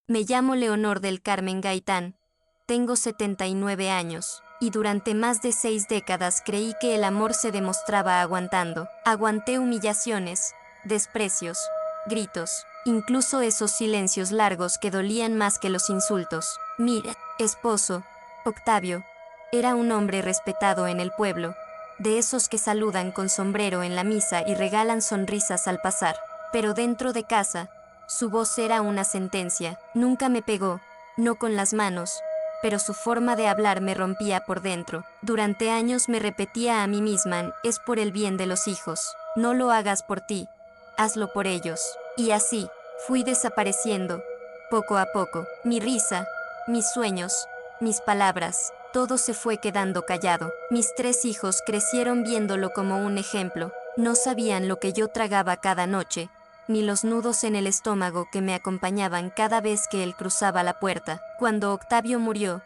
Me llamo Leonor del Carmen Gaitán. Tengo 79 años, y durante más de 6 décadas creí que el amor se demostraba aguantando. Aguanté humillaciones, desprecios, gritos, incluso esos silencios largos que dolían más que los insultos. Mi esposo, Octavio, era un hombre respetado en el pueblo, de esos que saludan con sombrero en la misa y regalan sonrisas al pasar. Pero dentro de casa, su voz era una sentencia. Nunca me pegó, no con las manos, pero su forma de hablar me rompía por dentro. Durante años me repetía a mí misma, es por el bien de los hijos. No lo hagas por ti, hazlo por ellos. Y así, fui desapareciendo, poco a poco. Mi risa, mis sueños, mis palabras, todo se fue quedando callado. Mis 3 hijos crecieron viéndolo como un ejemplo. No sabían lo que yo tragaba cada noche, ni los nudos en el estómago que me acompañaban cada vez que él cruzaba la puerta. Cuando Octavio murió,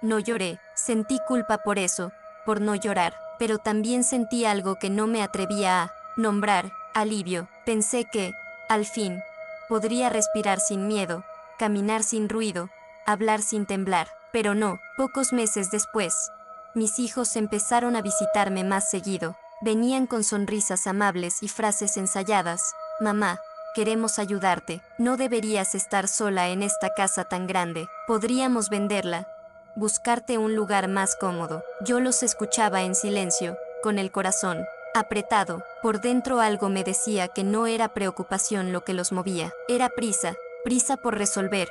no lloré, sentí culpa por eso, por no llorar, pero también sentí algo que no me atrevía a nombrar, alivio. Pensé que, al fin, podría respirar sin miedo, caminar sin ruido, hablar sin temblar, pero no. Pocos meses después, mis hijos empezaron a visitarme más seguido. Venían con sonrisas amables y frases ensayadas. Mamá, queremos ayudarte. No deberías estar sola en esta casa tan grande. Podríamos venderla. Buscarte un lugar más cómodo. Yo los escuchaba en silencio, con el corazón apretado. Por dentro algo me decía que no era preocupación lo que los movía. Era prisa, prisa por resolver,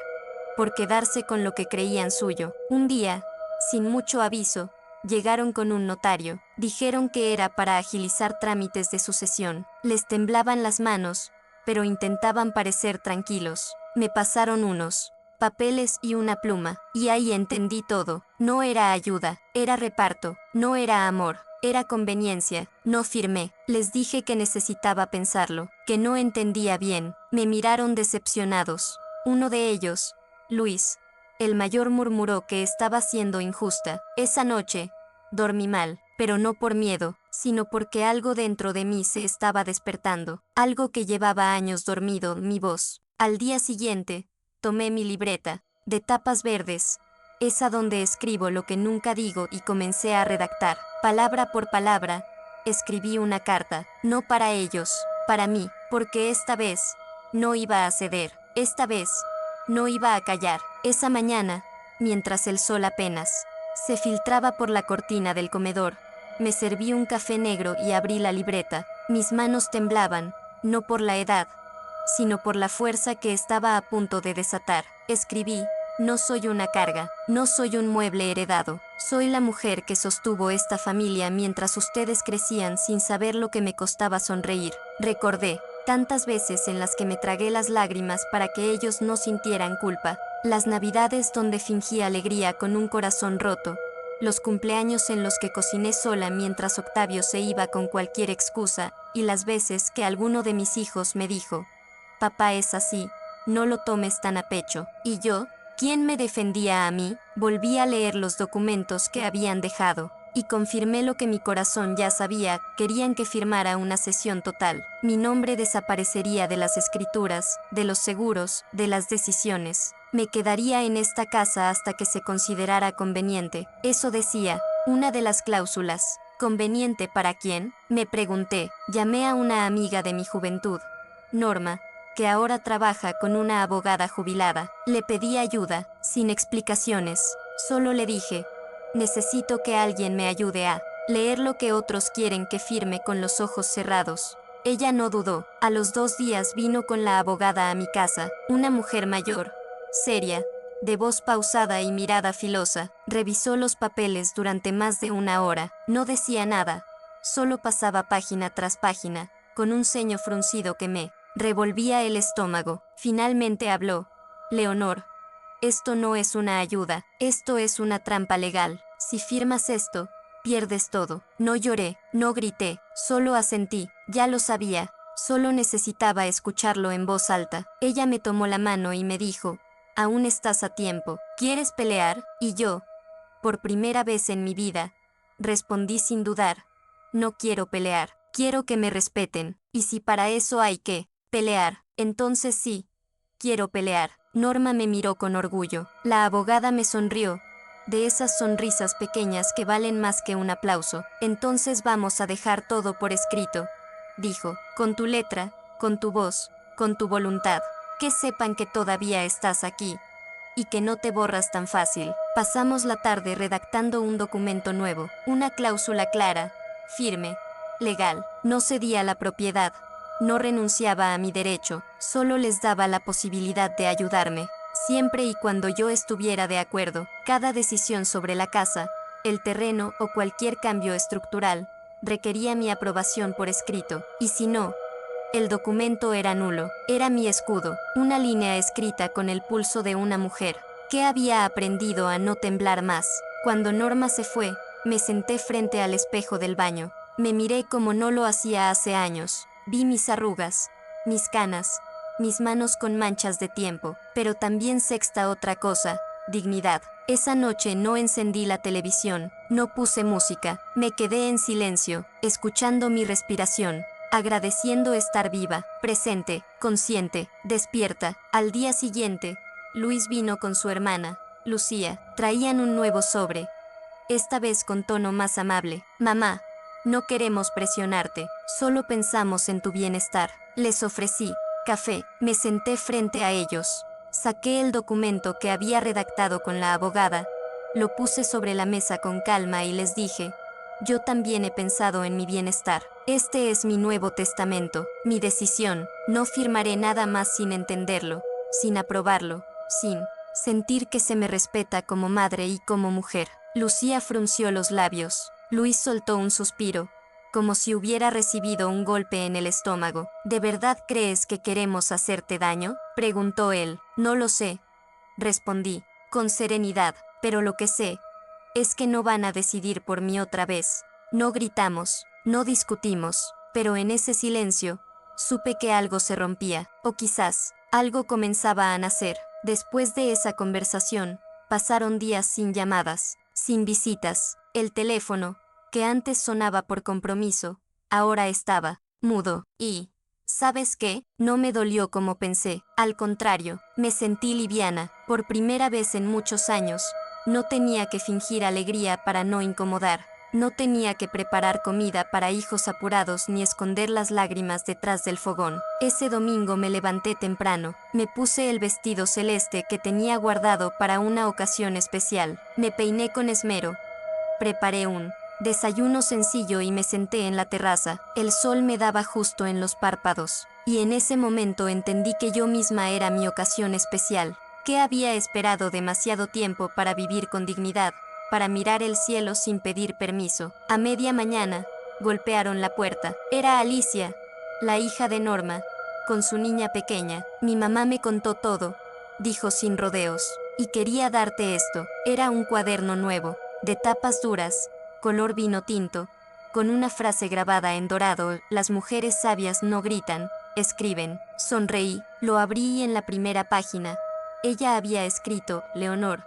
por quedarse con lo que creían suyo. Un día, sin mucho aviso, llegaron con un notario. Dijeron que era para agilizar trámites de sucesión. Les temblaban las manos, pero intentaban parecer tranquilos. Me pasaron unos papeles y una pluma, y ahí entendí todo. No era ayuda, era reparto, no era amor, era conveniencia. No firmé. Les dije que necesitaba pensarlo, que no entendía bien. Me miraron decepcionados. Uno de ellos, Luis, el mayor, murmuró que estaba siendo injusta. Esa noche, dormí mal, pero no por miedo, sino porque algo dentro de mí se estaba despertando, algo que llevaba años dormido, mi voz. Al día siguiente, tomé mi libreta, de tapas verdes, esa donde escribo lo que nunca digo, y comencé a redactar. Palabra por palabra, escribí una carta, no para ellos, para mí, porque esta vez, no iba a ceder, esta vez, no iba a callar. Esa mañana, mientras el sol apenas se filtraba por la cortina del comedor, me serví un café negro y abrí la libreta. Mis manos temblaban, no por la edad, sino por la fuerza que estaba a punto de desatar. Escribí: no soy una carga, no soy un mueble heredado, soy la mujer que sostuvo esta familia mientras ustedes crecían sin saber lo que me costaba sonreír. Recordé tantas veces en las que me tragué las lágrimas para que ellos no sintieran culpa, las navidades donde fingí alegría con un corazón roto, los cumpleaños en los que cociné sola mientras Octavio se iba con cualquier excusa, y las veces que alguno de mis hijos me dijo: papá es así, no lo tomes tan a pecho. Y yo, ¿quién me defendía a mí? Volví a leer los documentos que habían dejado, y confirmé lo que mi corazón ya sabía. Querían que firmara una cesión total. Mi nombre desaparecería de las escrituras, de los seguros, de las decisiones. Me quedaría en esta casa hasta que se considerara conveniente. Eso decía una de las cláusulas. ¿Conveniente para quién?, me pregunté. Llamé a una amiga de mi juventud, Norma, que ahora trabaja con una abogada jubilada. Le pedí ayuda, sin explicaciones. Solo le dije: necesito que alguien me ayude a leer lo que otros quieren que firme con los ojos cerrados. Ella no dudó. A los 2 días vino con la abogada a mi casa, una mujer mayor, seria, de voz pausada y mirada filosa. Revisó los papeles durante más de 1 hora. No decía nada, solo pasaba página tras página, con un ceño fruncido que me revolvía el estómago. Finalmente habló: Leonor, esto no es una ayuda, esto es una trampa legal. Si firmas esto, pierdes todo. No lloré, no grité, solo asentí. Ya lo sabía, solo necesitaba escucharlo en voz alta. Ella me tomó la mano y me dijo: aún estás a tiempo. ¿Quieres pelear? Y yo, por primera vez en mi vida, respondí sin dudar: no quiero pelear, quiero que me respeten. Y si para eso hay que pelear, entonces sí, quiero pelear. Norma me miró con orgullo. La abogada me sonrió, de esas sonrisas pequeñas que valen más que un aplauso. Entonces vamos a dejar todo por escrito, dijo, con tu letra, con tu voz, con tu voluntad. Que sepan que todavía estás aquí y que no te borras tan fácil. Pasamos la tarde redactando un documento nuevo, una cláusula clara, firme, legal. No cedía la propiedad, no renunciaba a mi derecho, solo les daba la posibilidad de ayudarme, siempre y cuando yo estuviera de acuerdo. Cada decisión sobre la casa, el terreno o cualquier cambio estructural requería mi aprobación por escrito, y si no, el documento era nulo. Era mi escudo, una línea escrita con el pulso de una mujer, que había aprendido a no temblar más. Cuando Norma se fue, me senté frente al espejo del baño. Me miré como no lo hacía hace años. Vi mis arrugas, mis canas, mis manos con manchas de tiempo, pero también sexta otra cosa, dignidad. Esa noche no encendí la televisión, no puse música, me quedé en silencio, escuchando mi respiración, agradeciendo estar viva, presente, consciente, despierta. Al día siguiente, Luis vino con su hermana, Lucía. Traían un nuevo sobre, esta vez con tono más amable. Mamá, no queremos presionarte, solo pensamos en tu bienestar. Les ofrecí café, me senté frente a ellos. Saqué el documento que había redactado con la abogada, lo puse sobre la mesa con calma y les dije, yo también he pensado en mi bienestar. Este es mi nuevo testamento, mi decisión. No firmaré nada más sin entenderlo, sin aprobarlo, sin sentir que se me respeta como madre y como mujer. Lucía frunció los labios. Luis soltó un suspiro, como si hubiera recibido un golpe en el estómago. ¿De verdad crees que queremos hacerte daño?, preguntó él. No lo sé, respondí, con serenidad, pero lo que sé es que no van a decidir por mí otra vez. No gritamos, no discutimos, pero en ese silencio, supe que algo se rompía, o quizás, algo comenzaba a nacer. Después de esa conversación, pasaron días sin llamadas, sin visitas. El teléfono, que antes sonaba por compromiso, ahora estaba mudo. Y, ¿sabes qué? No me dolió como pensé. Al contrario, me sentí liviana. Por primera vez en muchos años, no tenía que fingir alegría para no incomodar. No tenía que preparar comida para hijos apurados ni esconder las lágrimas detrás del fogón. Ese domingo me levanté temprano. Me puse el vestido celeste que tenía guardado para una ocasión especial. Me peiné con esmero. Preparé un desayuno sencillo y me senté en la terraza. El sol me daba justo en los párpados. Y en ese momento entendí que yo misma era mi ocasión especial. Que había esperado demasiado tiempo para vivir con dignidad, para mirar el cielo sin pedir permiso. A media mañana, golpearon la puerta. Era Alicia, la hija de Norma, con su niña pequeña. Mi mamá me contó todo, dijo sin rodeos. Y quería darte esto. Era un cuaderno nuevo, de tapas duras, color vino tinto, con una frase grabada en dorado: las mujeres sabias no gritan, escriben. Sonreí, lo abrí y en la primera página, ella había escrito: Leonor,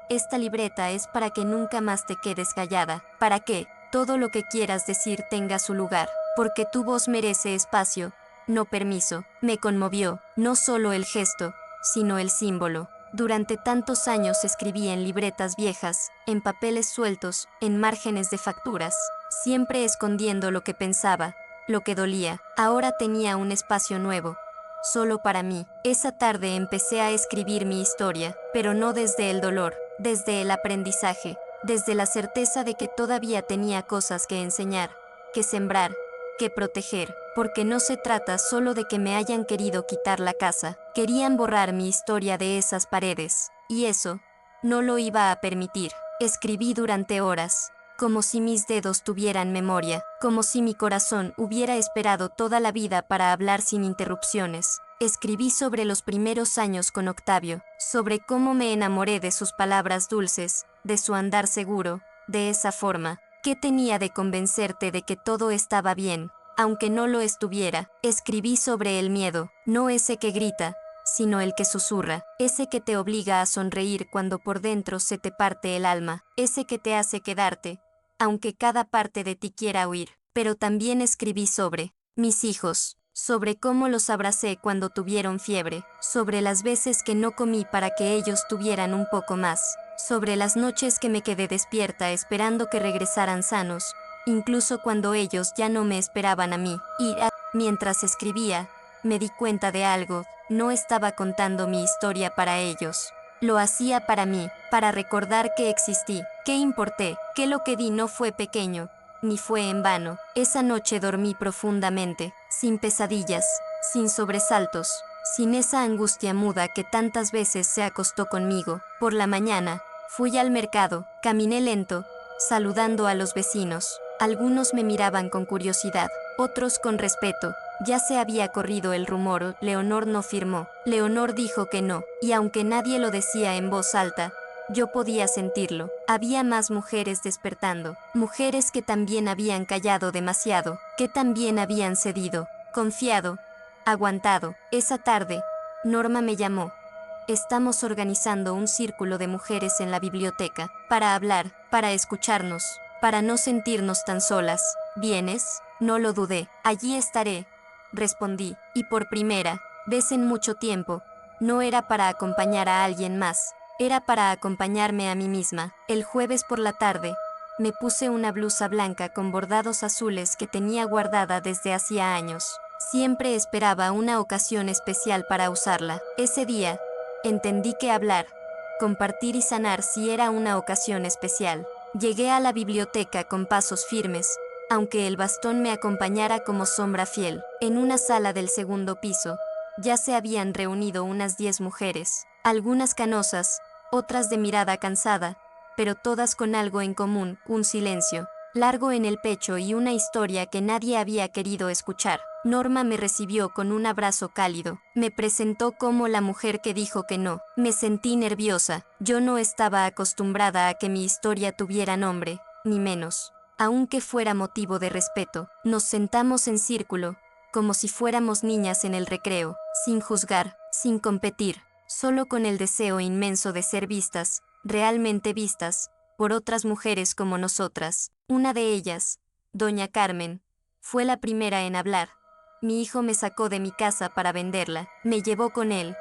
esta libreta es para que nunca más te quedes callada, para que todo lo que quieras decir tenga su lugar, porque tu voz merece espacio, no permiso. Me conmovió, no solo el gesto, sino el símbolo. Durante tantos años escribí en libretas viejas, en papeles sueltos, en márgenes de facturas, siempre escondiendo lo que pensaba, lo que dolía. Ahora tenía un espacio nuevo, solo para mí. Esa tarde empecé a escribir mi historia, pero no desde el dolor, desde el aprendizaje, desde la certeza de que todavía tenía cosas que enseñar, que sembrar, que proteger, porque no se trata solo de que me hayan querido quitar la casa, querían borrar mi historia de esas paredes, y eso no lo iba a permitir. Escribí durante horas, como si mis dedos tuvieran memoria, como si mi corazón hubiera esperado toda la vida para hablar sin interrupciones. Escribí sobre los primeros años con Octavio, sobre cómo me enamoré de sus palabras dulces, de su andar seguro, de esa forma. ¿Qué tenía de convencerte de que todo estaba bien, aunque no lo estuviera? Escribí sobre el miedo, no ese que grita, sino el que susurra, ese que te obliga a sonreír cuando por dentro se te parte el alma, ese que te hace quedarte, aunque cada parte de ti quiera huir. Pero también escribí sobre mis hijos, sobre cómo los abracé cuando tuvieron fiebre, sobre las veces que no comí para que ellos tuvieran un poco más, sobre las noches que me quedé despierta esperando que regresaran sanos, incluso cuando ellos ya no me esperaban a mí. Mientras escribía, me di cuenta de algo, no estaba contando mi historia para ellos. Lo hacía para mí, para recordar que existí, que importé, que lo que di no fue pequeño, ni fue en vano. Esa noche dormí profundamente, sin pesadillas, sin sobresaltos, sin esa angustia muda que tantas veces se acostó conmigo. Por la mañana, fui al mercado, caminé lento, saludando a los vecinos. Algunos me miraban con curiosidad, otros con respeto. Ya se había corrido el rumor, Leonor no firmó. Leonor dijo que no, y aunque nadie lo decía en voz alta, yo podía sentirlo. Había más mujeres despertando, mujeres que también habían callado demasiado, que también habían cedido, confiado, aguantado. Esa tarde, Norma me llamó. Estamos organizando un círculo de mujeres en la biblioteca, para hablar, para escucharnos, para no sentirnos tan solas. ¿Vienes? No lo dudé. Allí estaré, respondí, y por primera vez en mucho tiempo, no era para acompañar a alguien más, era para acompañarme a mí misma. El jueves por la tarde, me puse una blusa blanca con bordados azules que tenía guardada desde hacía años. Siempre esperaba una ocasión especial para usarla. Ese día, entendí que hablar, compartir y sanar sí era una ocasión especial. Llegué a la biblioteca con pasos firmes, aunque el bastón me acompañara como sombra fiel. En una sala del segundo piso, ya se habían reunido unas 10 mujeres, algunas canosas, otras de mirada cansada, pero todas con algo en común, un silencio largo en el pecho y una historia que nadie había querido escuchar. Norma me recibió con un abrazo cálido, me presentó como la mujer que dijo que no. Me sentí nerviosa, yo no estaba acostumbrada a que mi historia tuviera nombre, ni menos. Aunque fuera motivo de respeto, nos sentamos en círculo, como si fuéramos niñas en el recreo, sin juzgar, sin competir, solo con el deseo inmenso de ser vistas, realmente vistas, por otras mujeres como nosotras. Una de ellas, doña Carmen, fue la primera en hablar. Mi hijo me sacó de mi casa para venderla, me llevó con él,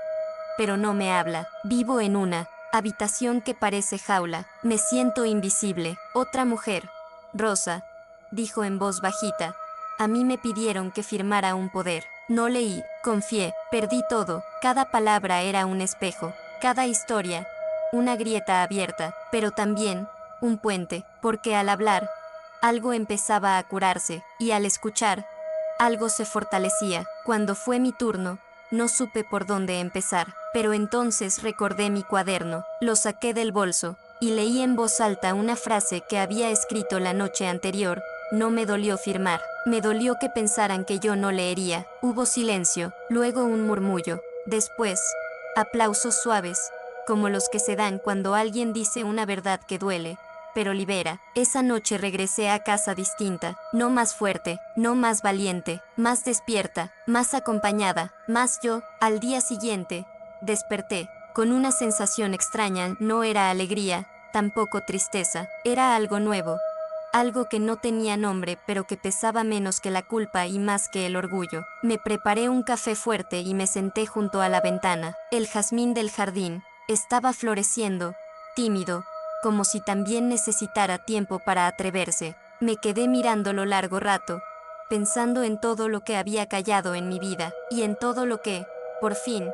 pero no me habla. Vivo en una habitación que parece jaula, me siento invisible. Otra mujer, Rosa, dijo en voz bajita. A mí me pidieron que firmara un poder. No leí, confié, perdí todo. Cada palabra era un espejo, cada historia, una grieta abierta, pero también un puente, porque al hablar, algo empezaba a curarse, y al escuchar, algo se fortalecía. Cuando fue mi turno, no supe por dónde empezar, pero entonces recordé mi cuaderno, lo saqué del bolso, y leí en voz alta una frase que había escrito la noche anterior. No me dolió firmar, me dolió que pensaran que yo no leería. Hubo silencio, luego un murmullo, después, aplausos suaves, como los que se dan cuando alguien dice una verdad que duele, pero libera. Esa noche regresé a casa distinta, no más fuerte, no más valiente, más despierta, más acompañada, más yo. Al día siguiente, desperté, con una sensación extraña. No era alegría, tampoco tristeza, era algo nuevo. Algo que no tenía nombre pero que pesaba menos que la culpa y más que el orgullo. Me preparé un café fuerte y me senté junto a la ventana. El jazmín del jardín estaba floreciendo, tímido, como si también necesitara tiempo para atreverse. Me quedé mirándolo largo rato, pensando en todo lo que había callado en mi vida, y en todo lo que, por fin,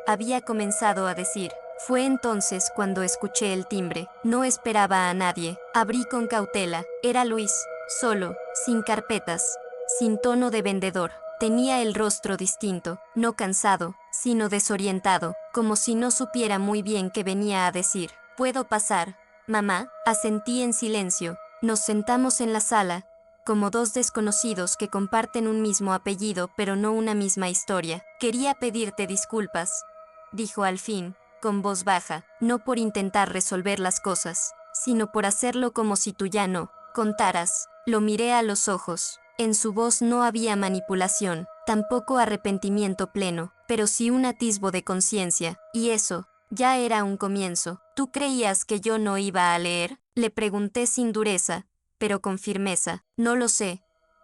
había comenzado a decir. Fue entonces cuando escuché el timbre. No esperaba a nadie. Abrí con cautela. Era Luis, solo, sin carpetas, sin tono de vendedor. Tenía el rostro distinto, no cansado, sino desorientado, como si no supiera muy bien qué venía a decir. ¿Puedo pasar, mamá? Asentí en silencio. Nos sentamos en la sala, como dos desconocidos que comparten un mismo apellido pero no una misma historia. Quería pedirte disculpas, dijo al fin, con voz baja, no por intentar resolver las cosas, sino por hacerlo como si tú ya no contaras. Lo miré a los ojos. En su voz no había manipulación, tampoco arrepentimiento pleno, pero sí un atisbo de conciencia, y eso ya era un comienzo. ¿Tú creías que yo no iba a leer? Le pregunté sin dureza, pero con firmeza. No lo sé,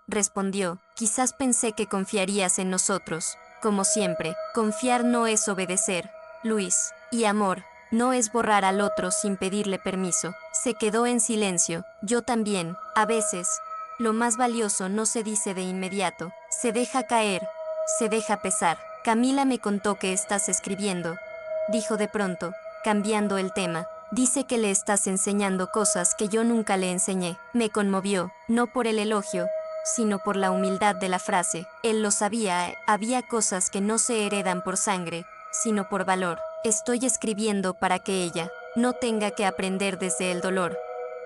respondió. Quizás pensé que confiarías en nosotros. Como siempre, confiar no es obedecer, Luis. Y amor, no es borrar al otro sin pedirle permiso. Se quedó en silencio. Yo también. A veces, lo más valioso no se dice de inmediato. Se deja caer. Se deja pesar. Camila me contó que estás escribiendo, dijo de pronto, cambiando el tema. Dice que le estás enseñando cosas que yo nunca le enseñé. Me conmovió, no por el elogio, sino por la humildad de la frase. Él lo sabía, había cosas que no se heredan por sangre, sino por valor. Estoy escribiendo para que ella no tenga que aprender desde el dolor,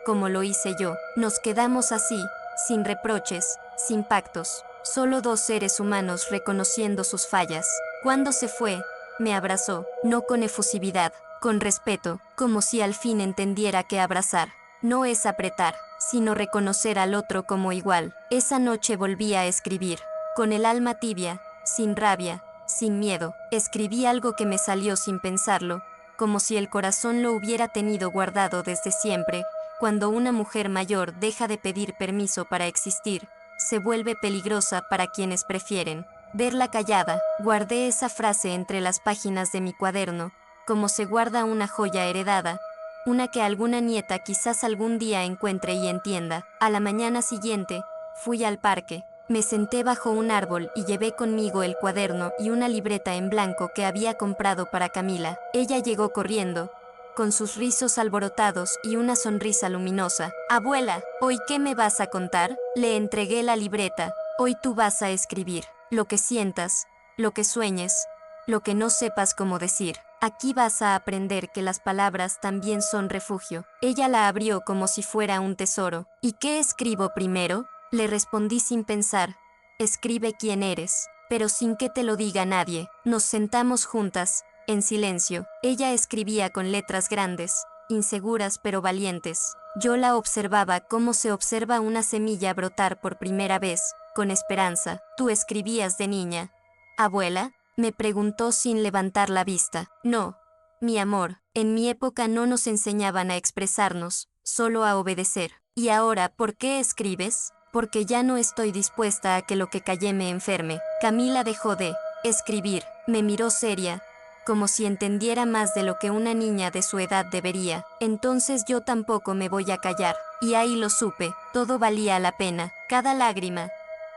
como lo hice yo. Nos quedamos así, sin reproches, sin pactos, solo dos seres humanos reconociendo sus fallas. Cuando se fue, me abrazó, no con efusividad, con respeto, como si al fin entendiera que abrazar no es apretar, sino reconocer al otro como igual. Esa noche volví a escribir, con el alma tibia, sin rabia, sin miedo. Escribí algo que me salió sin pensarlo, como si el corazón lo hubiera tenido guardado desde siempre. Cuando una mujer mayor deja de pedir permiso para existir, se vuelve peligrosa para quienes prefieren verla callada. Guardé esa frase entre las páginas de mi cuaderno, como se guarda una joya heredada, una que alguna nieta quizás algún día encuentre y entienda. A la mañana siguiente, fui al parque, me senté bajo un árbol y llevé conmigo el cuaderno y una libreta en blanco que había comprado para Camila. Ella llegó corriendo, con sus rizos alborotados y una sonrisa luminosa. Abuela, ¿hoy qué me vas a contar? Le entregué la libreta. Hoy tú vas a escribir lo que sientas, lo que sueñes, lo que no sepas cómo decir. Aquí vas a aprender que las palabras también son refugio. Ella la abrió como si fuera un tesoro. ¿Y qué escribo primero? Le respondí sin pensar. Escribe quién eres, pero sin que te lo diga nadie. Nos sentamos juntas, en silencio. Ella escribía con letras grandes, inseguras pero valientes. Yo la observaba como se observa una semilla brotar por primera vez, con esperanza. ¿Tú escribías de niña, abuela?, me preguntó sin levantar la vista. No, mi amor, en mi época no nos enseñaban a expresarnos, solo a obedecer. ¿Y ahora por qué escribes? Porque ya no estoy dispuesta a que lo que callé me enferme. Camila dejó de escribir, me miró seria, como si entendiera más de lo que una niña de su edad debería. Entonces yo tampoco me voy a callar. Y ahí lo supe, todo valía la pena, cada lágrima,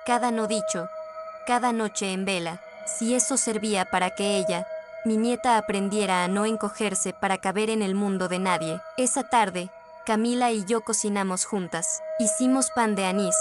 cada no dicho, cada noche en vela. Si eso servía para que ella, mi nieta, aprendiera a no encogerse para caber en el mundo de nadie. Esa tarde, Camila y yo cocinamos juntas. Hicimos pan de anís,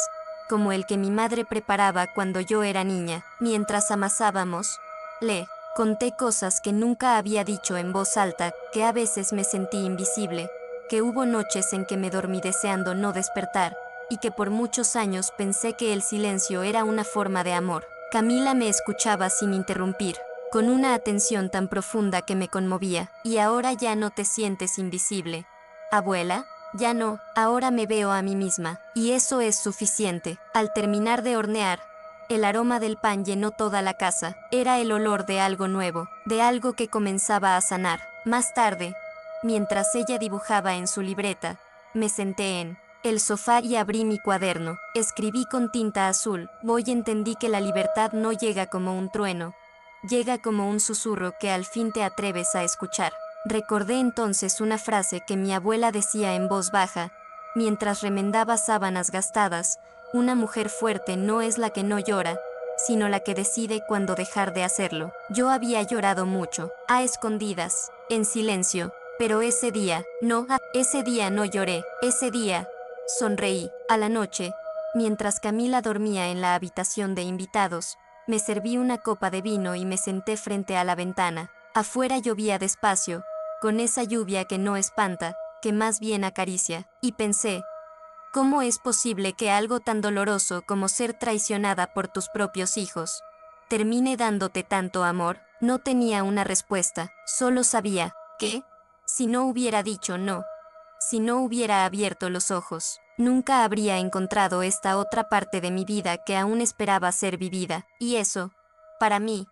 como el que mi madre preparaba cuando yo era niña. Mientras amasábamos, le conté cosas que nunca había dicho en voz alta, que a veces me sentí invisible, que hubo noches en que me dormí deseando no despertar, y que por muchos años pensé que el silencio era una forma de amor. Camila me escuchaba sin interrumpir, con una atención tan profunda que me conmovía. ¿Y ahora ya no te sientes invisible, abuela? Ya no, ahora me veo a mí misma, y eso es suficiente. Al terminar de hornear, el aroma del pan llenó toda la casa. Era el olor de algo nuevo, de algo que comenzaba a sanar. Más tarde, mientras ella dibujaba en su libreta, me senté en el sofá y abrí mi cuaderno. Escribí con tinta azul. Hoy entendí que la libertad no llega como un trueno, llega como un susurro que al fin te atreves a escuchar. Recordé entonces una frase que mi abuela decía en voz baja, mientras remendaba sábanas gastadas: una mujer fuerte no es la que no llora, sino la que decide cuándo dejar de hacerlo. Yo había llorado mucho, a escondidas, en silencio, pero ese día no lloré. Ese día sonreí. A la noche, mientras Camila dormía en la habitación de invitados, me serví una copa de vino y me senté frente a la ventana. Afuera llovía despacio, con esa lluvia que no espanta, que más bien acaricia, y pensé, ¿cómo es posible que algo tan doloroso como ser traicionada por tus propios hijos termine dándote tanto amor? No tenía una respuesta, solo sabía que, si no hubiera dicho no, si no hubiera abierto los ojos, nunca habría encontrado esta otra parte de mi vida que aún esperaba ser vivida, y eso, para mí,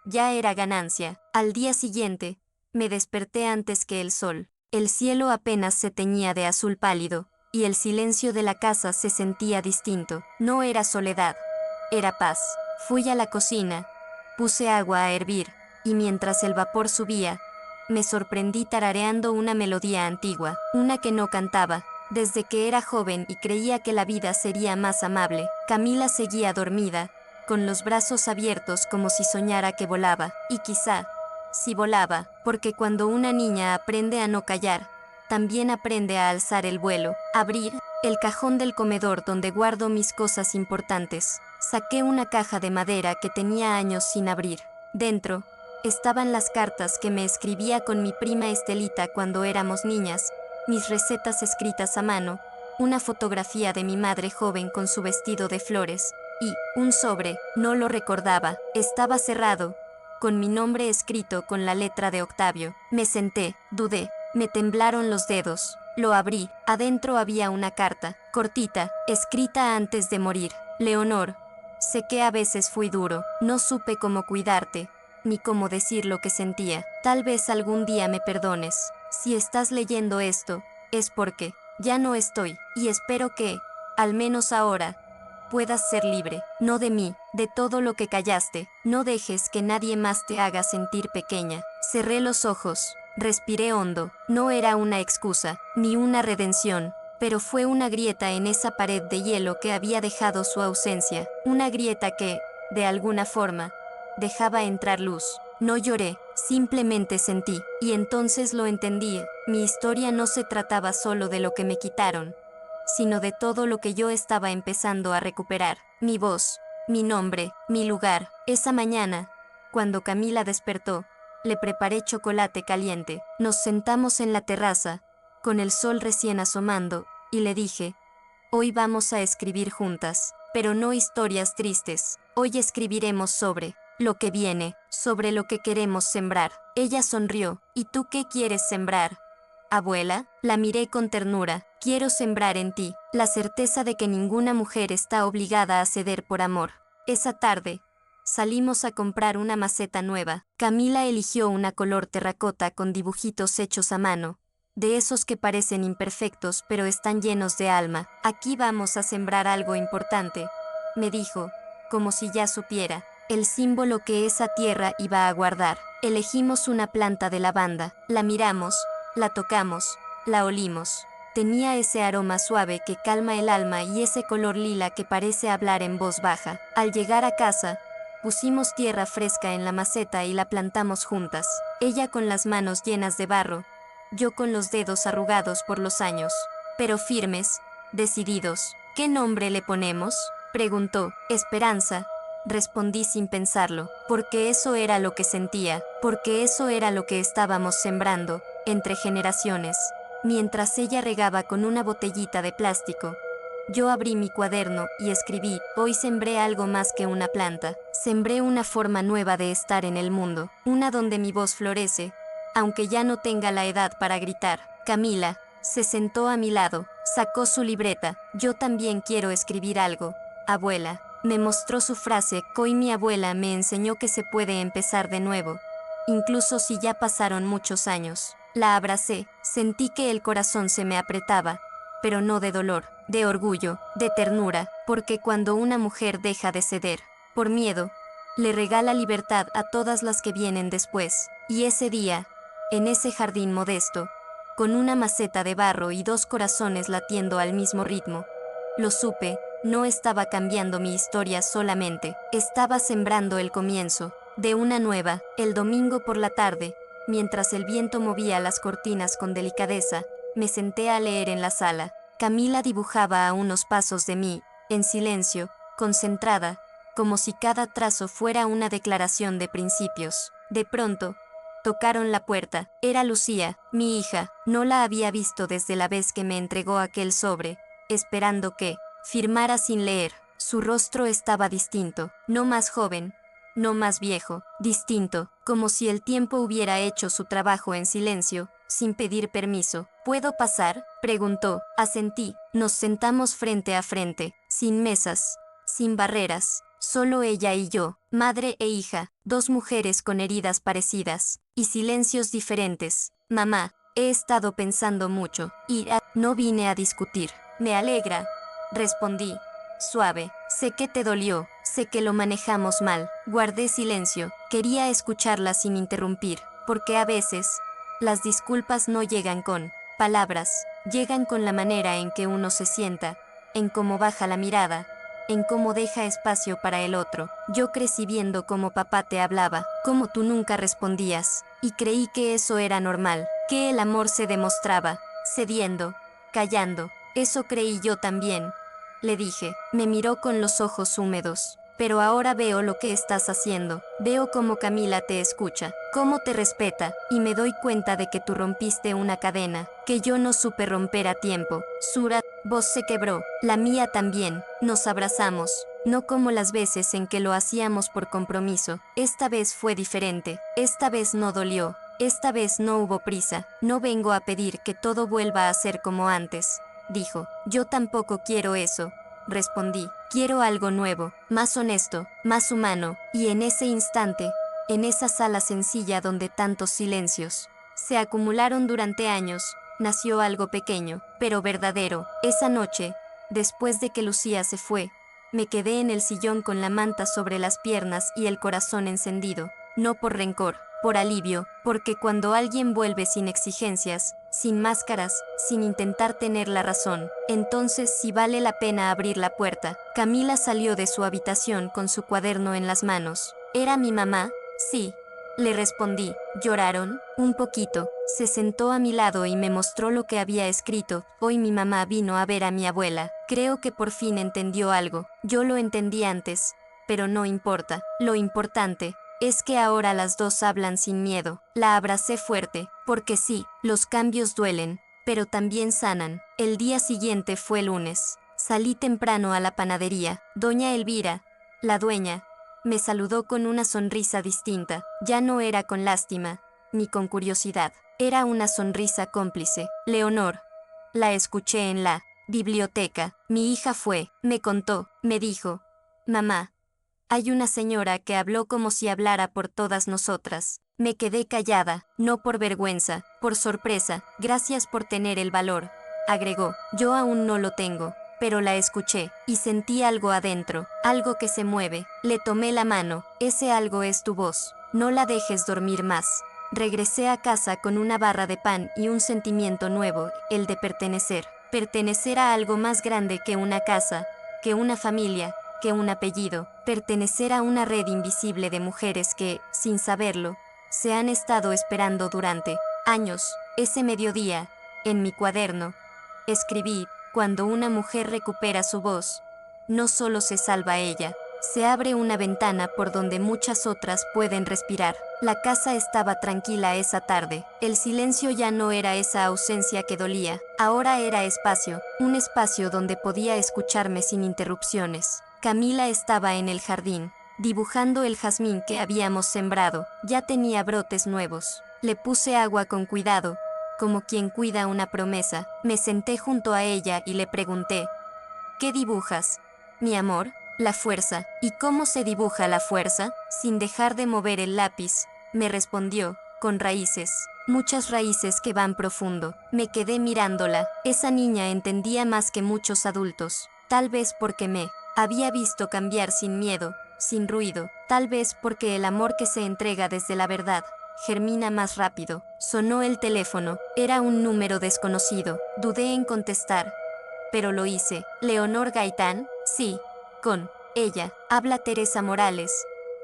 ya era ganancia. Al día siguiente, me desperté antes que el sol. El cielo apenas se teñía de azul pálido, y el silencio de la casa se sentía distinto. No era soledad, era paz. Fui a la cocina, puse agua a hervir, y mientras el vapor subía, me sorprendí tarareando una melodía antigua, una que no cantaba, desde que era joven y creía que la vida sería más amable. Camila seguía dormida, con los brazos abiertos como si soñara que volaba, y quizá, si volaba, porque cuando una niña aprende a no callar, también aprende a alzar el vuelo. Abrir el cajón del comedor donde guardo mis cosas importantes. Saqué una caja de madera que tenía años sin abrir. Dentro estaban las cartas que me escribía con mi prima Estelita cuando éramos niñas, mis recetas escritas a mano, una fotografía de mi madre joven con su vestido de flores, y un sobre. No lo recordaba, estaba cerrado, con mi nombre escrito con la letra de Octavio. Me senté, dudé, me temblaron los dedos. Lo abrí, adentro había una carta, cortita, escrita antes de morir. Leonor, sé que a veces fui duro, no supe cómo cuidarte, ni cómo decir lo que sentía. Tal vez algún día me perdones. Si estás leyendo esto, es porque ya no estoy, y espero que, al menos ahora, puedas ser libre, no de mí, de todo lo que callaste. No dejes que nadie más te haga sentir pequeña. Cerré los ojos, respiré hondo. No era una excusa, ni una redención, pero fue una grieta en esa pared de hielo que había dejado su ausencia, una grieta que, de alguna forma, dejaba entrar luz. No lloré, simplemente sentí, y entonces lo entendí. Mi historia no se trataba solo de lo que me quitaron, sino de todo lo que yo estaba empezando a recuperar. Mi voz, mi nombre, mi lugar. Esa mañana, cuando Camila despertó, le preparé chocolate caliente. Nos sentamos en la terraza, con el sol recién asomando, y le dije, hoy vamos a escribir juntas, pero no historias tristes. Hoy escribiremos sobre lo que viene, sobre lo que queremos sembrar. Ella sonrió. ¿Y tú qué quieres sembrar, abuela? La miré con ternura. Quiero sembrar en ti la certeza de que ninguna mujer está obligada a ceder por amor. Esa tarde, salimos a comprar una maceta nueva. Camila eligió una color terracota con dibujitos hechos a mano, de esos que parecen imperfectos pero están llenos de alma. Aquí vamos a sembrar algo importante, me dijo, como si ya supiera, el símbolo que esa tierra iba a guardar. Elegimos una planta de lavanda, la miramos, la tocamos, la olimos. Tenía ese aroma suave que calma el alma y ese color lila que parece hablar en voz baja. Al llegar a casa, pusimos tierra fresca en la maceta y la plantamos juntas. Ella con las manos llenas de barro, yo con los dedos arrugados por los años, pero firmes, decididos. ¿Qué nombre le ponemos?, preguntó. Esperanza, respondí sin pensarlo, porque eso era lo que sentía, porque eso era lo que estábamos sembrando, entre generaciones. Mientras ella regaba con una botellita de plástico, yo abrí mi cuaderno y escribí, hoy sembré algo más que una planta, sembré una forma nueva de estar en el mundo, una donde mi voz florece, aunque ya no tenga la edad para gritar. Camila se sentó a mi lado, sacó su libreta. Yo también quiero escribir algo, abuela. Me mostró su frase. Hoy mi abuela me enseñó que se puede empezar de nuevo, incluso si ya pasaron muchos años. La abracé, sentí que el corazón se me apretaba, pero no de dolor, de orgullo, de ternura, porque cuando una mujer deja de ceder, por miedo, le regala libertad a todas las que vienen después. Y ese día, en ese jardín modesto, con una maceta de barro y dos corazones latiendo al mismo ritmo, lo supe, no estaba cambiando mi historia solamente, estaba sembrando el comienzo de una nueva. El domingo por la tarde, mientras el viento movía las cortinas con delicadeza, me senté a leer en la sala. Camila dibujaba a unos pasos de mí, en silencio, concentrada, como si cada trazo fuera una declaración de principios. De pronto, tocaron la puerta. Era Lucía, mi hija. No la había visto desde la vez que me entregó aquel sobre, esperando que firmara sin leer. Su rostro estaba distinto, no más joven, no más viejo, distinto, como si el tiempo hubiera hecho su trabajo en silencio, sin pedir permiso. ¿Puedo pasar?, preguntó. Asentí. Nos sentamos frente a frente, sin mesas, sin barreras, solo ella y yo, madre e hija, dos mujeres con heridas parecidas, y silencios diferentes. Mamá, He estado pensando mucho, y no vine a discutir. Me alegra, respondí, suave. Sé que te dolió, sé que lo manejamos mal. Guardé silencio, quería escucharla sin interrumpir, porque a veces, las disculpas no llegan con palabras, llegan con la manera en que uno se sienta, en cómo baja la mirada, en cómo deja espacio para el otro. Yo crecí viendo cómo papá te hablaba, cómo tú nunca respondías, y creí que eso era normal, que el amor se demostraba, cediendo, callando. Eso creí yo también, le dije. Me miró con los ojos húmedos. Pero ahora veo lo que estás haciendo, veo cómo Camila te escucha, cómo te respeta, y me doy cuenta de que tú rompiste una cadena, que yo no supe romper a tiempo. Sura, voz se quebró, la mía también. Nos abrazamos, no como las veces en que lo hacíamos por compromiso. Esta vez fue diferente, esta vez no dolió, esta vez no hubo prisa. No vengo a pedir que todo vuelva a ser como antes, dijo. Yo tampoco quiero eso, respondí. Quiero algo nuevo, más honesto, más humano. Y en ese instante, en esa sala sencilla donde tantos silencios se acumularon durante años, nació algo pequeño, pero verdadero. Esa noche, después de que Lucía se fue, me quedé en el sillón con la manta sobre las piernas y el corazón encendido, no por rencor, por alivio, porque cuando alguien vuelve sin exigencias, sin máscaras, sin intentar tener la razón, entonces sí vale la pena abrir la puerta. Camila salió de su habitación con su cuaderno en las manos. ¿Era mi mamá? Sí, le respondí. ¿Lloraron? Un poquito. Se sentó a mi lado y me mostró lo que había escrito. Hoy mi mamá vino a ver a mi abuela. Creo que por fin entendió algo. Yo lo entendí antes, pero no importa. Lo importante es que ahora las dos hablan sin miedo. La abracé fuerte, porque sí, los cambios duelen, pero también sanan. El día siguiente fue lunes. Salí temprano a la panadería. Doña Elvira, la dueña, me saludó con una sonrisa distinta. Ya no era con lástima, ni con curiosidad. Era una sonrisa cómplice. Leonor. La escuché en la biblioteca. Mi hija fue, me contó, me dijo. Mamá, hay una señora que habló como si hablara por todas nosotras. Me quedé callada, no por vergüenza, por sorpresa. Gracias por tener el valor, agregó. Yo aún no lo tengo, pero la escuché, y sentí algo adentro, algo que se mueve. Le tomé la mano. Ese algo es tu voz. No la dejes dormir más. Regresé a casa con una barra de pan y un sentimiento nuevo, el de pertenecer. Pertenecer a algo más grande que una casa, que una familia, que un apellido. Pertenecer a una red invisible de mujeres que, sin saberlo, se han estado esperando durante años. Ese mediodía, en mi cuaderno, escribí: cuando una mujer recupera su voz, no solo se salva ella, se abre una ventana por donde muchas otras pueden respirar. La casa estaba tranquila esa tarde. El silencio ya no era esa ausencia que dolía. Ahora era espacio, un espacio donde podía escucharme sin interrupciones. Camila estaba en el jardín, dibujando el jazmín que habíamos sembrado. Ya tenía brotes nuevos. Le puse agua con cuidado, como quien cuida una promesa. Me senté junto a ella y le pregunté: ¿qué dibujas, mi amor? La fuerza. ¿Y cómo se dibuja la fuerza? Sin dejar de mover el lápiz, me respondió: con raíces. Muchas raíces que van profundo. Me quedé mirándola. Esa niña entendía más que muchos adultos. Tal vez porque me había visto cambiar sin miedo, sin ruido. Tal vez porque el amor que se entrega desde la verdad germina más rápido. Sonó el teléfono. Era un número desconocido. Dudé en contestar, pero lo hice. ¿Leonor Gaitán? Sí. Con ella habla Teresa Morales,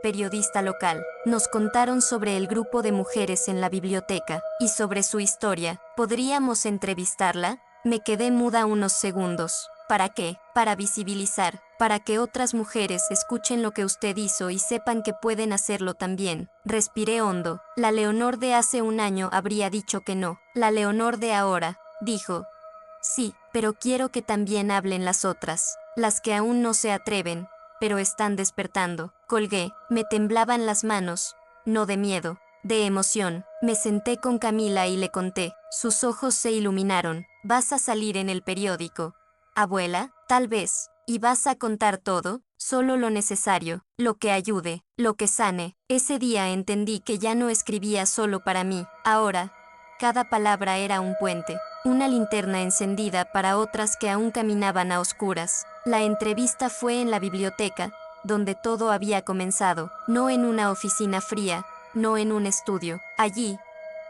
periodista local. Nos contaron sobre el grupo de mujeres en la biblioteca y sobre su historia. ¿Podríamos entrevistarla? Me quedé muda unos segundos. ¿Para qué? Para visibilizar, para que otras mujeres escuchen lo que usted hizo y sepan que pueden hacerlo también. Respiré hondo. La Leonor de hace un año habría dicho que no. La Leonor de ahora dijo: sí, pero quiero que también hablen las otras, las que aún no se atreven, pero están despertando. Colgué, me temblaban las manos, no de miedo, de emoción. Me senté con Camila y le conté. Sus ojos se iluminaron. ¿Vas a salir en el periódico, abuela? Tal vez. ¿Y vas a contar todo? Solo lo necesario, lo que ayude, lo que sane. Ese día entendí que ya no escribía solo para mí. Ahora Cada palabra era un puente, una linterna encendida para otras que aún caminaban a oscuras. La entrevista fue en la biblioteca, donde todo había comenzado, no en una oficina fría, no en un estudio. Allí,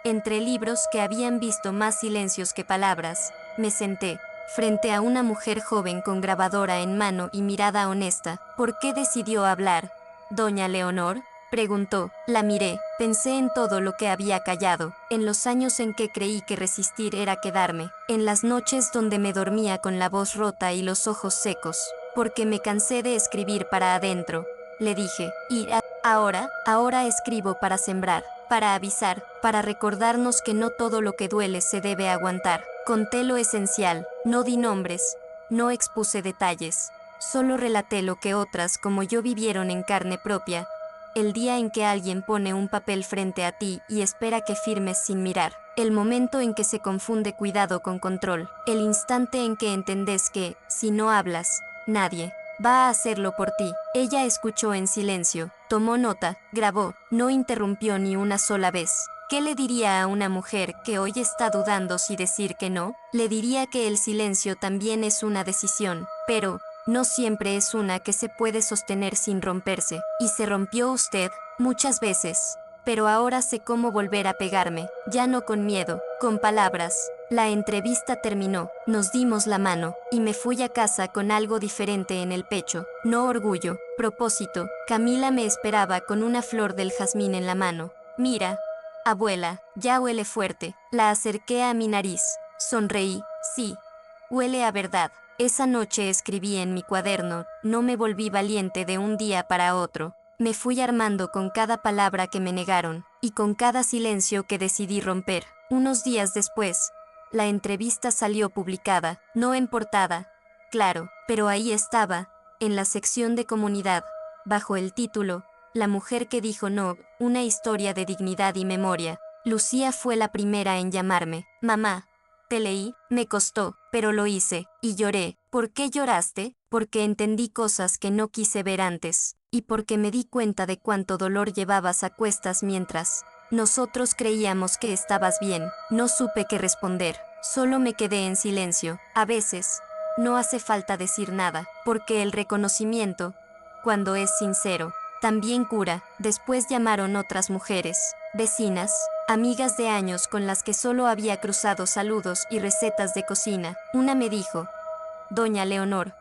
entre libros que habían visto más silencios que palabras, me senté, frente a una mujer joven con grabadora en mano y mirada honesta. ¿Por qué decidió hablar? ¿Doña Leonor?, preguntó. La miré, pensé en todo lo que había callado, en los años en que creí que resistir era quedarme, en las noches donde me dormía con la voz rota y los ojos secos, porque me cansé de escribir para adentro. Le dije, ahora escribo para sembrar, para avisar, para recordarnos que no todo lo que duele se debe aguantar. Conté lo esencial, no di nombres, no expuse detalles, solo relaté lo que otras como yo vivieron en carne propia. El día en que alguien pone un papel frente a ti y espera que firmes sin mirar. El momento en que se confunde cuidado con control. El instante en que entendés que, si no hablas, nadie va a hacerlo por ti. Ella escuchó en silencio, tomó nota, grabó, no interrumpió ni una sola vez. ¿Qué le diría a una mujer que hoy está dudando si decir que no? Le diría que el silencio también es una decisión, pero no siempre es una que se puede sostener sin romperse. Y se rompió usted, muchas veces. Pero ahora sé cómo volver a pegarme, ya no con miedo, con palabras. La entrevista terminó, nos dimos la mano, y me fui a casa con algo diferente en el pecho. No orgullo, propósito. Camila me esperaba con una flor del jazmín en la mano. Mira, abuela, ya huele fuerte. La acerqué a mi nariz. Sonreí. Sí, huele a verdad. Esa noche escribí en mi cuaderno, no me volví valiente de un día para otro. Me fui armando con cada palabra que me negaron, y con cada silencio que decidí romper. Unos días después, la entrevista salió publicada, no en portada, claro, pero ahí estaba, en la sección de comunidad, bajo el título, La mujer que dijo no, una historia de dignidad y memoria. Lucía fue la primera en llamarme, mamá. Te leí, me costó, pero lo hice, y lloré. ¿Por qué lloraste? Porque entendí cosas que no quise ver antes, y porque me di cuenta de cuánto dolor llevabas a cuestas mientras nosotros creíamos que estabas bien. No supe qué responder, solo me quedé en silencio. A veces, no hace falta decir nada, porque el reconocimiento, cuando es sincero, también cura. Después llamaron otras mujeres, vecinas, amigas de años con las que solo había cruzado saludos y recetas de cocina. Una me dijo, Doña Leonor,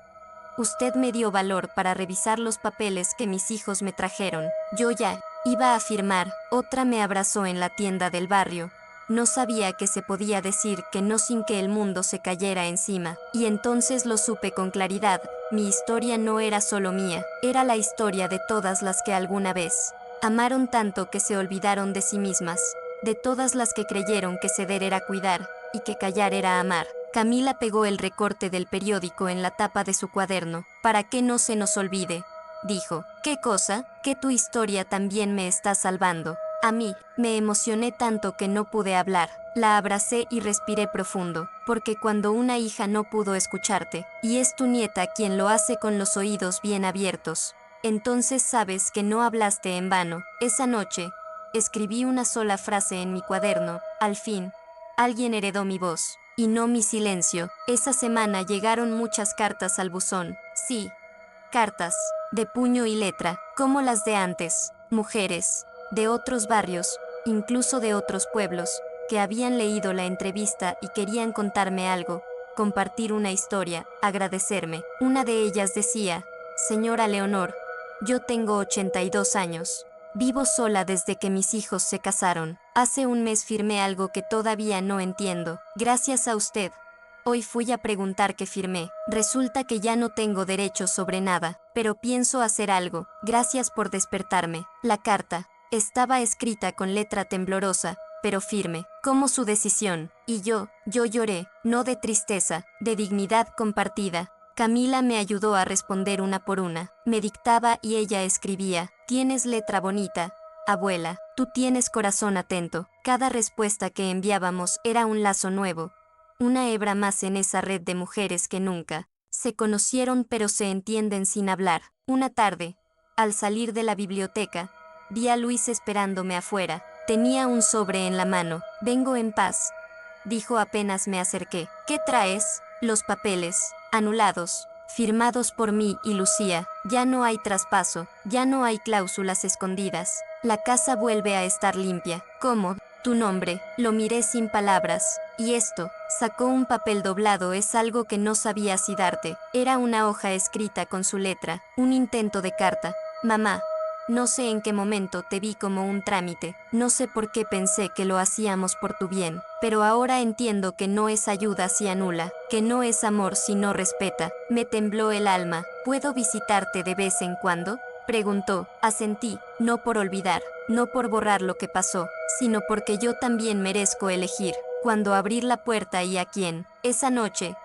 usted me dio valor para revisar los papeles que mis hijos me trajeron. Yo ya iba a firmar. Otra me abrazó en la tienda del barrio. No sabía que se podía decir que no sin que el mundo se cayera encima. Y entonces lo supe con claridad. Mi historia no era solo mía, era la historia de todas las que alguna vez amaron tanto que se olvidaron de sí mismas, de todas las que creyeron que ceder era cuidar, y que callar era amar. Camila pegó el recorte del periódico en la tapa de su cuaderno. Para que no se nos olvide, dijo. ¿Qué cosa? Que tu historia también me está salvando. A mí, me emocioné tanto que no pude hablar. La abracé y respiré profundo, porque cuando una hija no pudo escucharte, y es tu nieta quien lo hace con los oídos bien abiertos, entonces sabes que no hablaste en vano. Esa noche, escribí una sola frase en mi cuaderno. Al fin, alguien heredó mi voz, y no mi silencio. Esa semana llegaron muchas cartas al buzón. Sí, cartas, de puño y letra, como las de antes. Mujeres, de otros barrios, incluso de otros pueblos, que habían leído la entrevista y querían contarme algo, compartir una historia, agradecerme. Una de ellas decía, Señora Leonor, yo tengo 82 años. Vivo sola desde que mis hijos se casaron. Hace un mes firmé algo que todavía no entiendo. Gracias a usted. Hoy fui a preguntar qué firmé. Resulta que ya no tengo derechos sobre nada, pero pienso hacer algo. Gracias por despertarme. La carta estaba escrita con letra temblorosa, pero firme, como su decisión. Y yo lloré, no de tristeza, de dignidad compartida. Camila me ayudó a responder una por una. Me dictaba y ella escribía. Tienes letra bonita, abuela. Tú tienes corazón atento. Cada respuesta que enviábamos era un lazo nuevo. Una hebra más en esa red de mujeres que nunca se conocieron pero se entienden sin hablar. Una tarde, al salir de la biblioteca, vi a Luis esperándome afuera. Tenía un sobre en la mano. Vengo en paz, dijo apenas me acerqué. ¿Qué traes? Los papeles, anulados, firmados por mí y Lucía. Ya no hay traspaso, ya no hay cláusulas escondidas. La casa vuelve a estar limpia. ¿Cómo? Tu nombre. Lo miré sin palabras. Y esto, sacó un papel doblado, es algo que no sabía si darte. Era una hoja escrita con su letra, un intento de carta. Mamá. No sé en qué momento te vi como un trámite, no sé por qué pensé que lo hacíamos por tu bien, pero ahora entiendo que no es ayuda si anula, que no es amor si no respeta. Me tembló el alma. ¿Puedo visitarte de vez en cuando? Preguntó. Asentí, no por olvidar, no por borrar lo que pasó, sino porque yo también merezco elegir cuando abrir la puerta y a quién. Esa noche,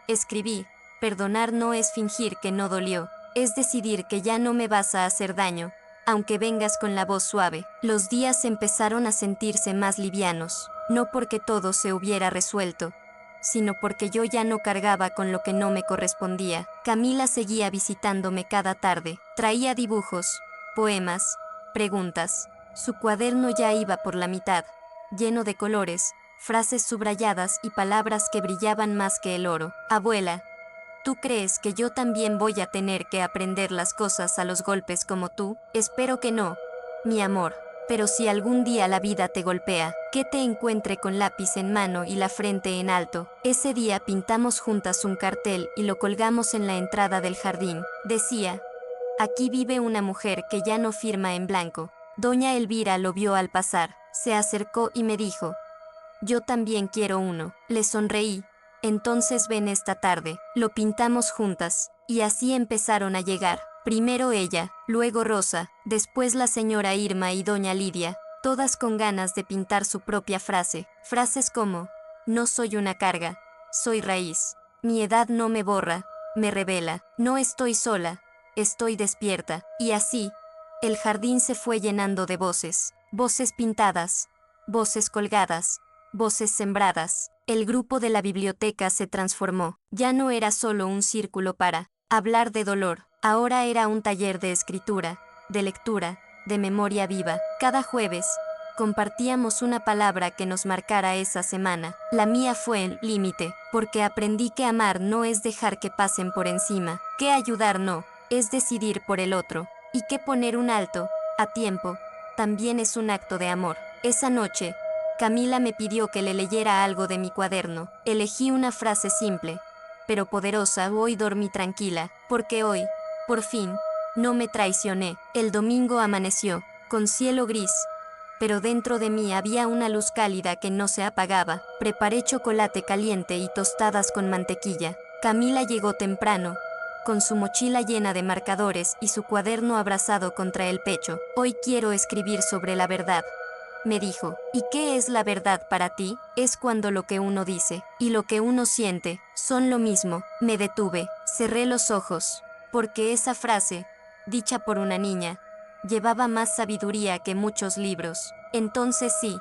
escribí, perdonar no es fingir que no dolió, es decidir que ya no me vas a hacer daño, aunque vengas con la voz suave. Los días empezaron a sentirse más livianos, no porque todo se hubiera resuelto, sino porque yo ya no cargaba con lo que no me correspondía. Camila seguía visitándome cada tarde, traía dibujos, poemas, preguntas. Su cuaderno ya iba por la mitad, lleno de colores, frases subrayadas y palabras que brillaban más que el oro. Abuela, ¿tú crees que yo también voy a tener que aprender las cosas a los golpes como tú? Espero que no, mi amor. Pero si algún día la vida te golpea, que te encuentre con lápiz en mano y la frente en alto. Ese día pintamos juntas un cartel y lo colgamos en la entrada del jardín. Decía, aquí vive una mujer que ya no firma en blanco. Doña Elvira lo vio al pasar, se acercó y me dijo, yo también quiero uno. Le sonreí. Entonces ven esta tarde. Lo pintamos juntas. Y así empezaron a llegar. Primero ella, luego Rosa, después la señora Irma y doña Lidia, todas con ganas de pintar su propia frase. Frases como, no soy una carga, soy raíz. Mi edad no me borra, me revela. No estoy sola, estoy despierta. Y así, el jardín se fue llenando de voces. Voces pintadas, voces colgadas, voces sembradas. El grupo de la biblioteca se transformó. Ya no era solo un círculo para hablar de dolor. Ahora era un taller de escritura, de lectura, de memoria viva. Cada jueves, compartíamos una palabra que nos marcara esa semana. La mía fue el límite, porque aprendí que amar no es dejar que pasen por encima, que ayudar no, es decidir por el otro, y que poner un alto, a tiempo, también es un acto de amor. Esa noche, Camila me pidió que le leyera algo de mi cuaderno. Elegí una frase simple, pero poderosa. Hoy dormí tranquila, porque hoy, por fin, no me traicioné. El domingo amaneció, con cielo gris, pero dentro de mí había una luz cálida que no se apagaba. Preparé chocolate caliente y tostadas con mantequilla. Camila llegó temprano, con su mochila llena de marcadores y su cuaderno abrazado contra el pecho. Hoy quiero escribir sobre la verdad, me dijo. ¿Y qué es la verdad para ti? Es cuando lo que uno dice y lo que uno siente son lo mismo. Me detuve, cerré los ojos, porque esa frase, dicha por una niña, llevaba más sabiduría que muchos libros. Entonces sí,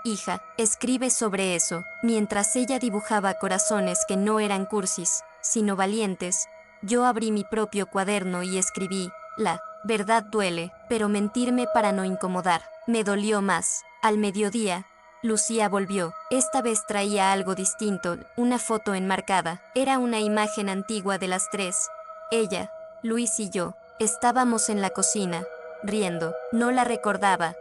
hija, escribe sobre eso. Mientras ella dibujaba corazones que no eran cursis, sino valientes, yo abrí mi propio cuaderno y escribí, la verdad duele, pero mentirme para no incomodar, me dolió más. Al mediodía, Lucía volvió. Esta vez traía algo distinto, una foto enmarcada. Era una imagen antigua de las tres. Ella, Luis y yo, estábamos en la cocina, riendo. No la recordaba,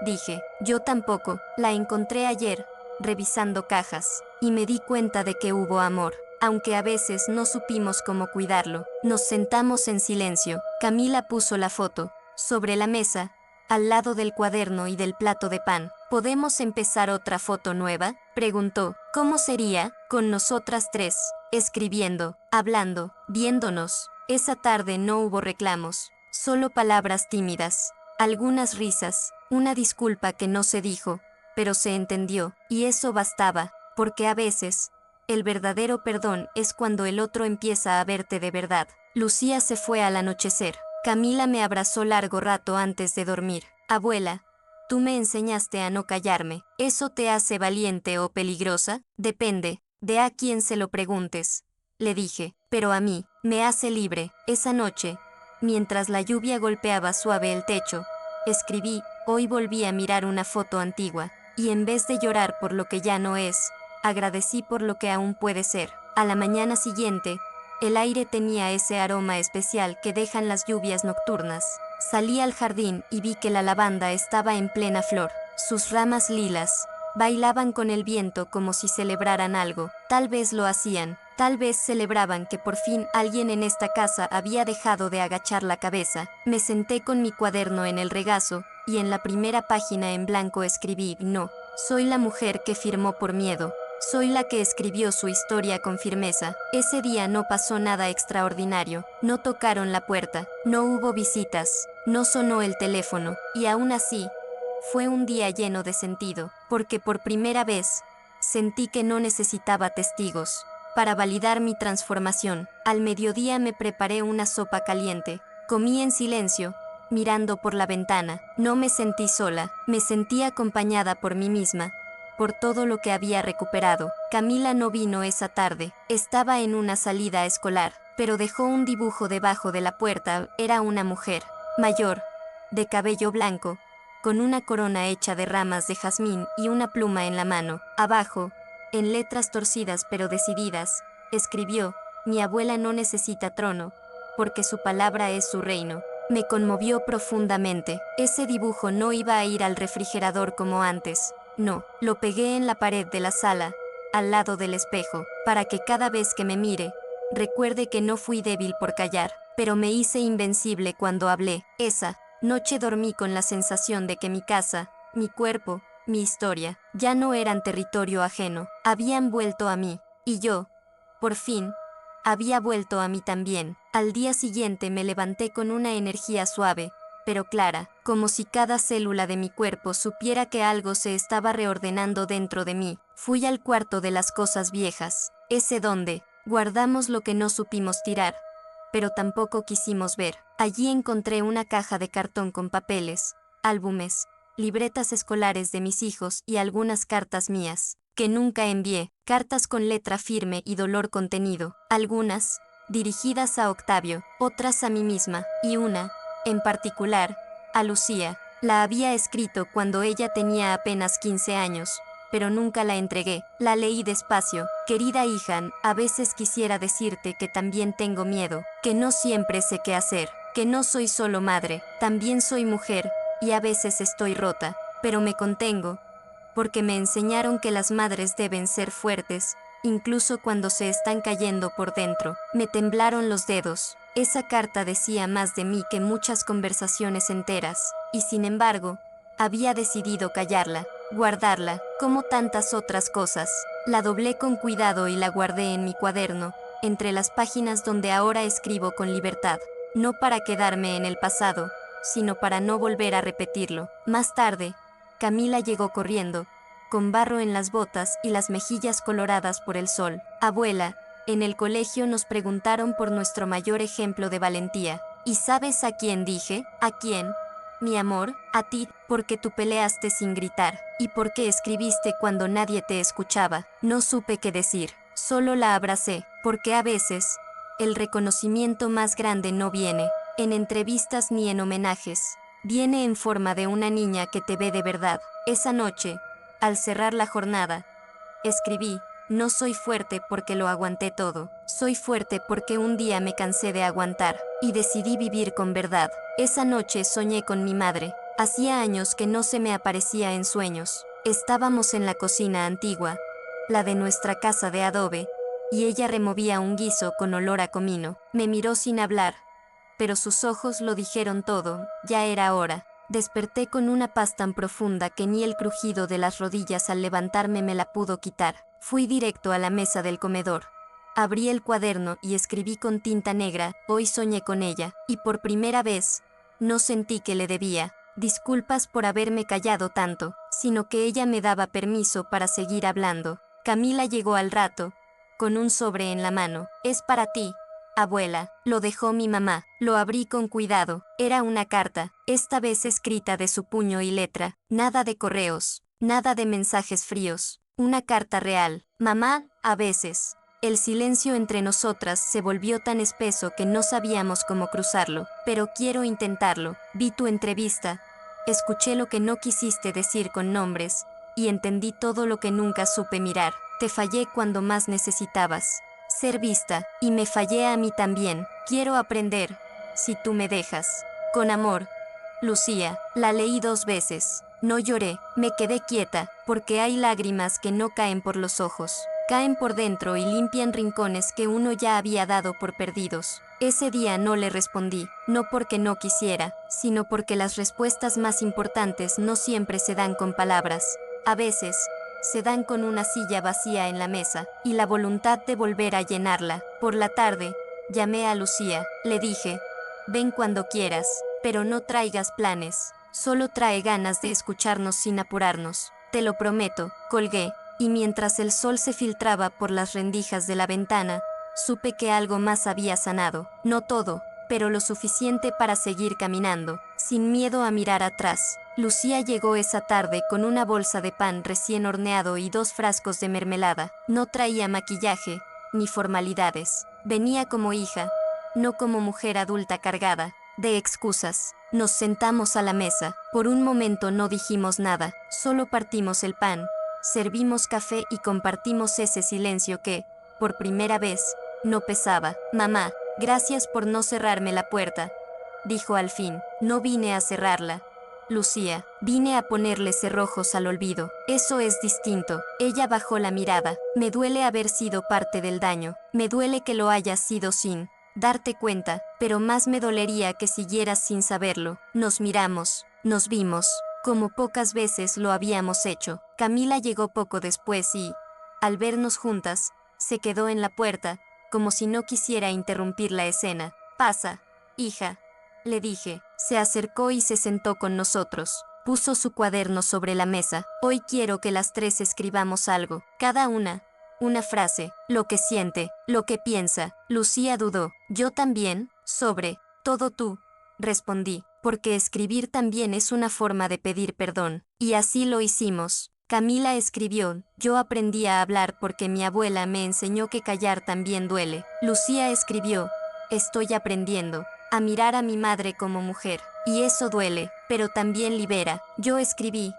dije. Yo tampoco. La encontré ayer, revisando cajas, y me di cuenta de que hubo amor, aunque a veces no supimos cómo cuidarlo. Nos sentamos en silencio. Camila puso la foto sobre la mesa, al lado del cuaderno y del plato de pan. ¿Podemos empezar otra foto nueva?, preguntó. ¿Cómo sería? Con nosotras tres, escribiendo, hablando, viéndonos. Esa tarde no hubo reclamos, solo palabras tímidas, algunas risas, una disculpa que no se dijo, pero se entendió, y eso bastaba, porque a veces, el verdadero perdón es cuando el otro empieza a verte de verdad. Lucía se fue al anochecer. Camila me abrazó largo rato antes de dormir. Abuela, tú me enseñaste a no callarme. ¿Eso te hace valiente o peligrosa? Depende, de a quién se lo preguntes, le dije, pero a mí, me hace libre. Esa noche, mientras la lluvia golpeaba suave el techo, escribí, Hoy volví a mirar una foto antigua, y en vez de llorar por lo que ya no es, agradecí por lo que aún puede ser. A la mañana siguiente, el aire tenía ese aroma especial que dejan las lluvias nocturnas. Salí al jardín y vi que la lavanda estaba en plena flor. Sus ramas lilas bailaban con el viento como si celebraran algo. Tal vez lo hacían, tal vez celebraban que por fin alguien en esta casa había dejado de agachar la cabeza. Me senté con mi cuaderno en el regazo, y en la primera página en blanco escribí: no, soy la mujer que firmó por miedo. Soy la que escribió su historia con firmeza. Ese día no pasó nada extraordinario. No tocaron la puerta, no hubo visitas, no sonó el teléfono, y aún así, fue un día lleno de sentido, porque por primera vez, sentí que no necesitaba testigos para validar mi transformación. Al mediodía me preparé una sopa caliente. Comí en silencio, mirando por la ventana. No me sentí sola, me sentí acompañada por mí misma, por todo lo que había recuperado. Camila no vino esa tarde, estaba en una salida escolar, pero dejó un dibujo debajo de la puerta. Era una mujer, mayor, de cabello blanco, con una corona hecha de ramas de jazmín y una pluma en la mano. Abajo, en letras torcidas pero decididas, escribió: mi abuela no necesita trono, porque su palabra es su reino. Me conmovió profundamente. Ese dibujo no iba a ir al refrigerador como antes. No, lo pegué en la pared de la sala, al lado del espejo, para que cada vez que me mire, recuerde que no fui débil por callar, pero me hice invencible cuando hablé. Esa noche dormí con la sensación de que mi casa, mi cuerpo, mi historia, ya no eran territorio ajeno, habían vuelto a mí, y yo, por fin, había vuelto a mí también. Al día siguiente me levanté con una energía suave, pero clara, como si cada célula de mi cuerpo supiera que algo se estaba reordenando dentro de mí. Fui al cuarto de las cosas viejas, ese donde guardamos lo que no supimos tirar, pero tampoco quisimos ver. Allí encontré una caja de cartón con papeles, álbumes, libretas escolares de mis hijos y algunas cartas mías, que nunca envié, cartas con letra firme y dolor contenido, algunas dirigidas a Octavio, otras a mí misma, y una, en particular, a Lucía. La había escrito cuando ella tenía apenas 15 años, pero nunca la entregué. La leí despacio. Querida hija, a veces quisiera decirte que también tengo miedo, que no siempre sé qué hacer, que no soy solo madre, también soy mujer, y a veces estoy rota, pero me contengo, porque me enseñaron que las madres deben ser fuertes, incluso cuando se están cayendo por dentro. Me temblaron los dedos. Esa carta decía más de mí que muchas conversaciones enteras, y sin embargo, había decidido callarla, guardarla, como tantas otras cosas. La doblé con cuidado y la guardé en mi cuaderno, entre las páginas donde ahora escribo con libertad, no para quedarme en el pasado, sino para no volver a repetirlo. Más tarde, Camila llegó corriendo, con barro en las botas y las mejillas coloradas por el sol. Abuela, en el colegio nos preguntaron por nuestro mayor ejemplo de valentía. ¿Y sabes a quién dije? ¿A quién? Mi amor, a ti, porque tú peleaste sin gritar, y porque escribiste cuando nadie te escuchaba. No supe qué decir, solo la abracé, porque a veces, el reconocimiento más grande no viene en entrevistas ni en homenajes, viene en forma de una niña que te ve de verdad. Esa noche, al cerrar la jornada, escribí: no soy fuerte porque lo aguanté todo, soy fuerte porque un día me cansé de aguantar, y decidí vivir con verdad. Esa noche soñé con mi madre. Hacía años que no se me aparecía en sueños. Estábamos en la cocina antigua, la de nuestra casa de adobe, y ella removía un guiso con olor a comino. Me miró sin hablar, pero sus ojos lo dijeron todo. Ya era hora. Desperté con una paz tan profunda que ni el crujido de las rodillas al levantarme me la pudo quitar. Fui directo a la mesa del comedor. Abrí el cuaderno y escribí con tinta negra: hoy soñé con ella, y por primera vez, no sentí que le debía disculpas por haberme callado tanto, sino que ella me daba permiso para seguir hablando. Camila llegó al rato, con un sobre en la mano. Es para ti, abuela. Lo dejó mi mamá. Lo abrí con cuidado. Era una carta, esta vez escrita de su puño y letra. Nada de correos, nada de mensajes fríos. Una carta real. Mamá, a veces, el silencio entre nosotras se volvió tan espeso que no sabíamos cómo cruzarlo. Pero quiero intentarlo. Vi tu entrevista. escuché lo que no quisiste decir con nombres, y entendí todo lo que nunca supe mirar. Te fallé cuando más necesitabas ser vista, y me fallé a mí también. Quiero aprender, si tú me dejas. Con amor, Lucía. La leí 2 veces. No lloré, me quedé quieta, porque hay lágrimas que no caen por los ojos. Caen por dentro y limpian rincones que uno ya había dado por perdidos. Ese día no le respondí, no porque no quisiera, sino porque las respuestas más importantes no siempre se dan con palabras. A veces, se dan con una silla vacía en la mesa, y la voluntad de volver a llenarla. Por la tarde, llamé a Lucía, le dije, ven cuando quieras, pero no traigas planes, solo trae ganas de escucharnos sin apurarnos. Te lo prometo, colgué, y mientras el sol se filtraba por las rendijas de la ventana, supe que algo más había sanado. No todo, pero lo suficiente para seguir caminando, sin miedo a mirar atrás. Lucía llegó esa tarde con una bolsa de pan recién horneado y 2 frascos de mermelada. No traía maquillaje, ni formalidades. Venía como hija, no como mujer adulta cargada de excusas. Nos sentamos a la mesa. Por un momento no dijimos nada, solo partimos el pan, servimos café y compartimos ese silencio que, por primera vez, no pesaba. Mamá, gracias por no cerrarme la puerta, dijo al fin. No vine a cerrarla, Lucía, vine a ponerle cerrojos al olvido. Eso es distinto. Ella bajó la mirada. Me duele haber sido parte del daño. Me duele que lo hayas sido sin darte cuenta, pero más me dolería que siguieras sin saberlo. Nos miramos, nos vimos, como pocas veces lo habíamos hecho. Camila llegó poco después y, al vernos juntas, se quedó en la puerta, como si no quisiera interrumpir la escena. Pasa, hija, le dije. Se acercó y se sentó con nosotros. Puso su cuaderno sobre la mesa. Hoy quiero que las 3 escribamos algo, cada una frase, lo que siente, lo que piensa. Lucía dudó. Yo también, sobre todo tú, respondí, porque escribir también es una forma de pedir perdón. Y así lo hicimos. Camila escribió, yo aprendí a hablar porque mi abuela me enseñó que callar también duele. Lucía escribió, estoy aprendiendo a mirar a mi madre como mujer, y eso duele, pero también libera. Yo escribí,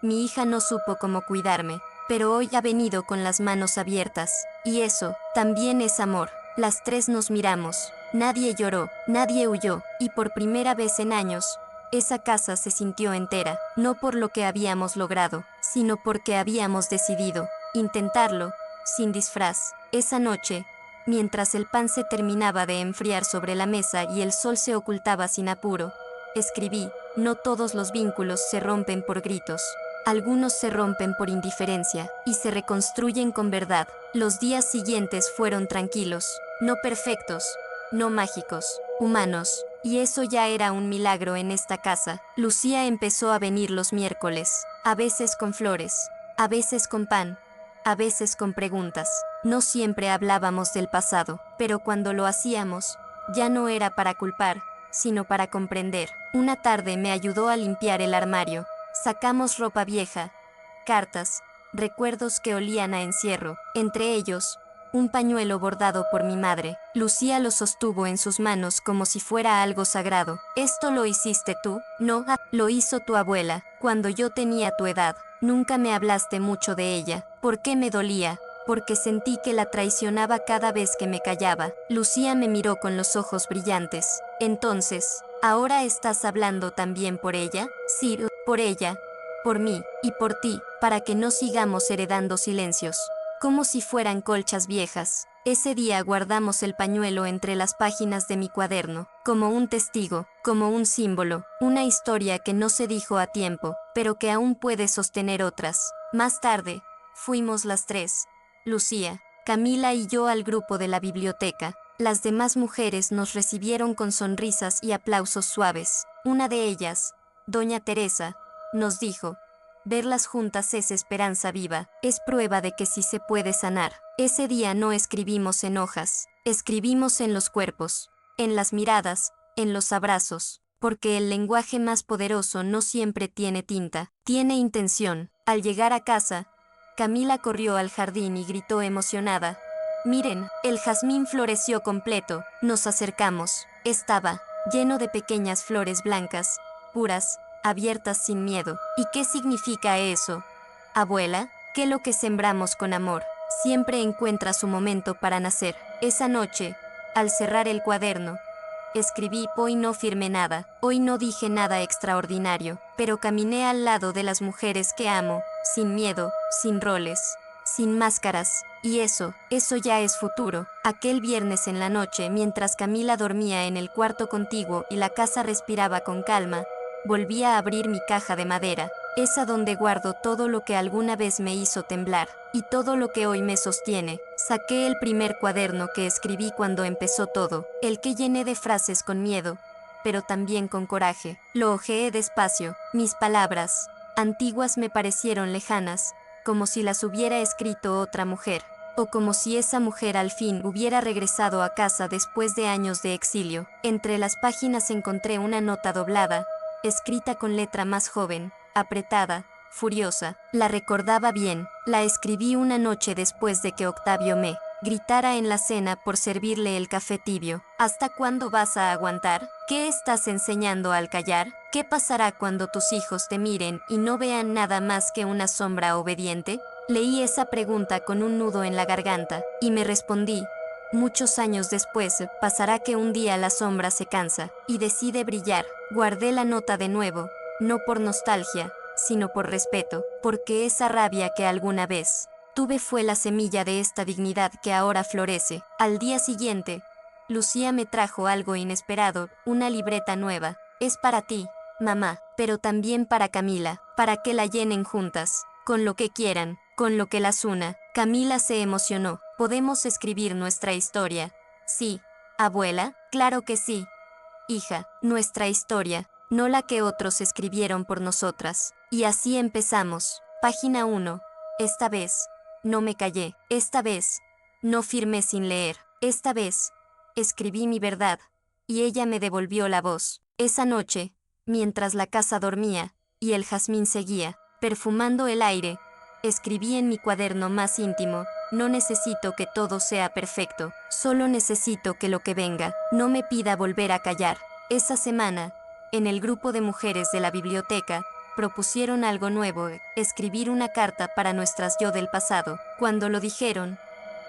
mi hija no supo cómo cuidarme, pero hoy ha venido con las manos abiertas, y eso también es amor. Las 3 nos miramos, nadie lloró, nadie huyó, y por primera vez en años, esa casa se sintió entera, no por lo que habíamos logrado, sino porque habíamos decidido intentarlo, sin disfraz. Esa noche, mientras el pan se terminaba de enfriar sobre la mesa y el sol se ocultaba sin apuro, escribí, no todos los vínculos se rompen por gritos. Algunos se rompen por indiferencia y se reconstruyen con verdad. Los días siguientes fueron tranquilos, no perfectos, no mágicos, humanos, y eso ya era un milagro en esta casa. Lucía empezó a venir los miércoles, a veces con flores, a veces con pan, a veces con preguntas. No siempre hablábamos del pasado, pero cuando lo hacíamos, ya no era para culpar, sino para comprender. Una tarde me ayudó a limpiar el armario. Sacamos ropa vieja, cartas, recuerdos que olían a encierro, entre ellos, un pañuelo bordado por mi madre. Lucía lo sostuvo en sus manos como si fuera algo sagrado. ¿Esto lo hiciste tú? No, lo hizo tu abuela, cuando yo tenía tu edad. Nunca me hablaste mucho de ella. ¿Por qué me dolía? Porque sentí que la traicionaba cada vez que me callaba. Lucía me miró con los ojos brillantes. Entonces, ¿ahora estás hablando también por ella? Sí, por ella, por mí, y por ti, para que no sigamos heredando silencios, como si fueran colchas viejas. Ese día guardamos el pañuelo entre las páginas de mi cuaderno, como un testigo, como un símbolo, una historia que no se dijo a tiempo, pero que aún puede sostener otras. Más tarde, fuimos las 3, Lucía, Camila y yo al grupo de la biblioteca. Las demás mujeres nos recibieron con sonrisas y aplausos suaves. Una de ellas, Doña Teresa, nos dijo, verlas juntas es esperanza viva, es prueba de que sí se puede sanar. Ese día no escribimos en hojas, escribimos en los cuerpos, en las miradas, en los abrazos, porque el lenguaje más poderoso no siempre tiene tinta, tiene intención. Al llegar a casa, Camila corrió al jardín y gritó emocionada, miren, el jazmín floreció completo. Nos acercamos, estaba lleno de pequeñas flores blancas, puras, abiertas sin miedo. ¿Y qué significa eso? Abuela, que lo que sembramos con amor siempre encuentra su momento para nacer. Esa noche, al cerrar el cuaderno, escribí: hoy no firmé nada, hoy no dije nada extraordinario, pero caminé al lado de las mujeres que amo, sin miedo, sin roles, sin máscaras, y eso ya es futuro. Aquel viernes en la noche, mientras Camila dormía en el cuarto contiguo y la casa respiraba con calma, volví a abrir mi caja de madera, esa donde guardo todo lo que alguna vez me hizo temblar, y todo lo que hoy me sostiene. Saqué el primer cuaderno que escribí cuando empezó todo, el que llené de frases con miedo, pero también con coraje. Lo hojeé despacio, mis palabras, antiguas, me parecieron lejanas, como si las hubiera escrito otra mujer, o como si esa mujer al fin hubiera regresado a casa después de años de exilio. Entre las páginas encontré una nota doblada, escrita con letra más joven, apretada, furiosa. La recordaba bien, la escribí una noche después de que Octavio me gritara en la cena por servirle el café tibio. ¿Hasta cuándo vas a aguantar? ¿Qué estás enseñando al callar? ¿Qué pasará cuando tus hijos te miren y no vean nada más que una sombra obediente? Leí esa pregunta con un nudo en la garganta, y me respondí: muchos años después, pasará que un día la sombra se cansa y decide brillar. Guardé la nota de nuevo, no por nostalgia, sino por respeto, porque esa rabia que alguna vez tuve fue la semilla de esta dignidad que ahora florece. Al día siguiente, Lucía me trajo algo inesperado, una libreta nueva. Es para ti, mamá, pero también para Camila, para que la llenen juntas, con lo que quieran, con lo que las una. Camila se emocionó. ¿Podemos escribir nuestra historia? Sí, abuela, claro que sí. Hija, nuestra historia, no la que otros escribieron por nosotras. Y así empezamos. Página 1. Esta vez, no me callé. Esta vez, no firmé sin leer. Esta vez, escribí mi verdad, y ella me devolvió la voz. Esa noche, mientras la casa dormía, y el jazmín seguía perfumando el aire, escribí en mi cuaderno más íntimo: no necesito que todo sea perfecto, solo necesito que lo que venga no me pida volver a callar. Esa semana, en el grupo de mujeres de la biblioteca, propusieron algo nuevo: escribir una carta para nuestras yo del pasado. Cuando lo dijeron,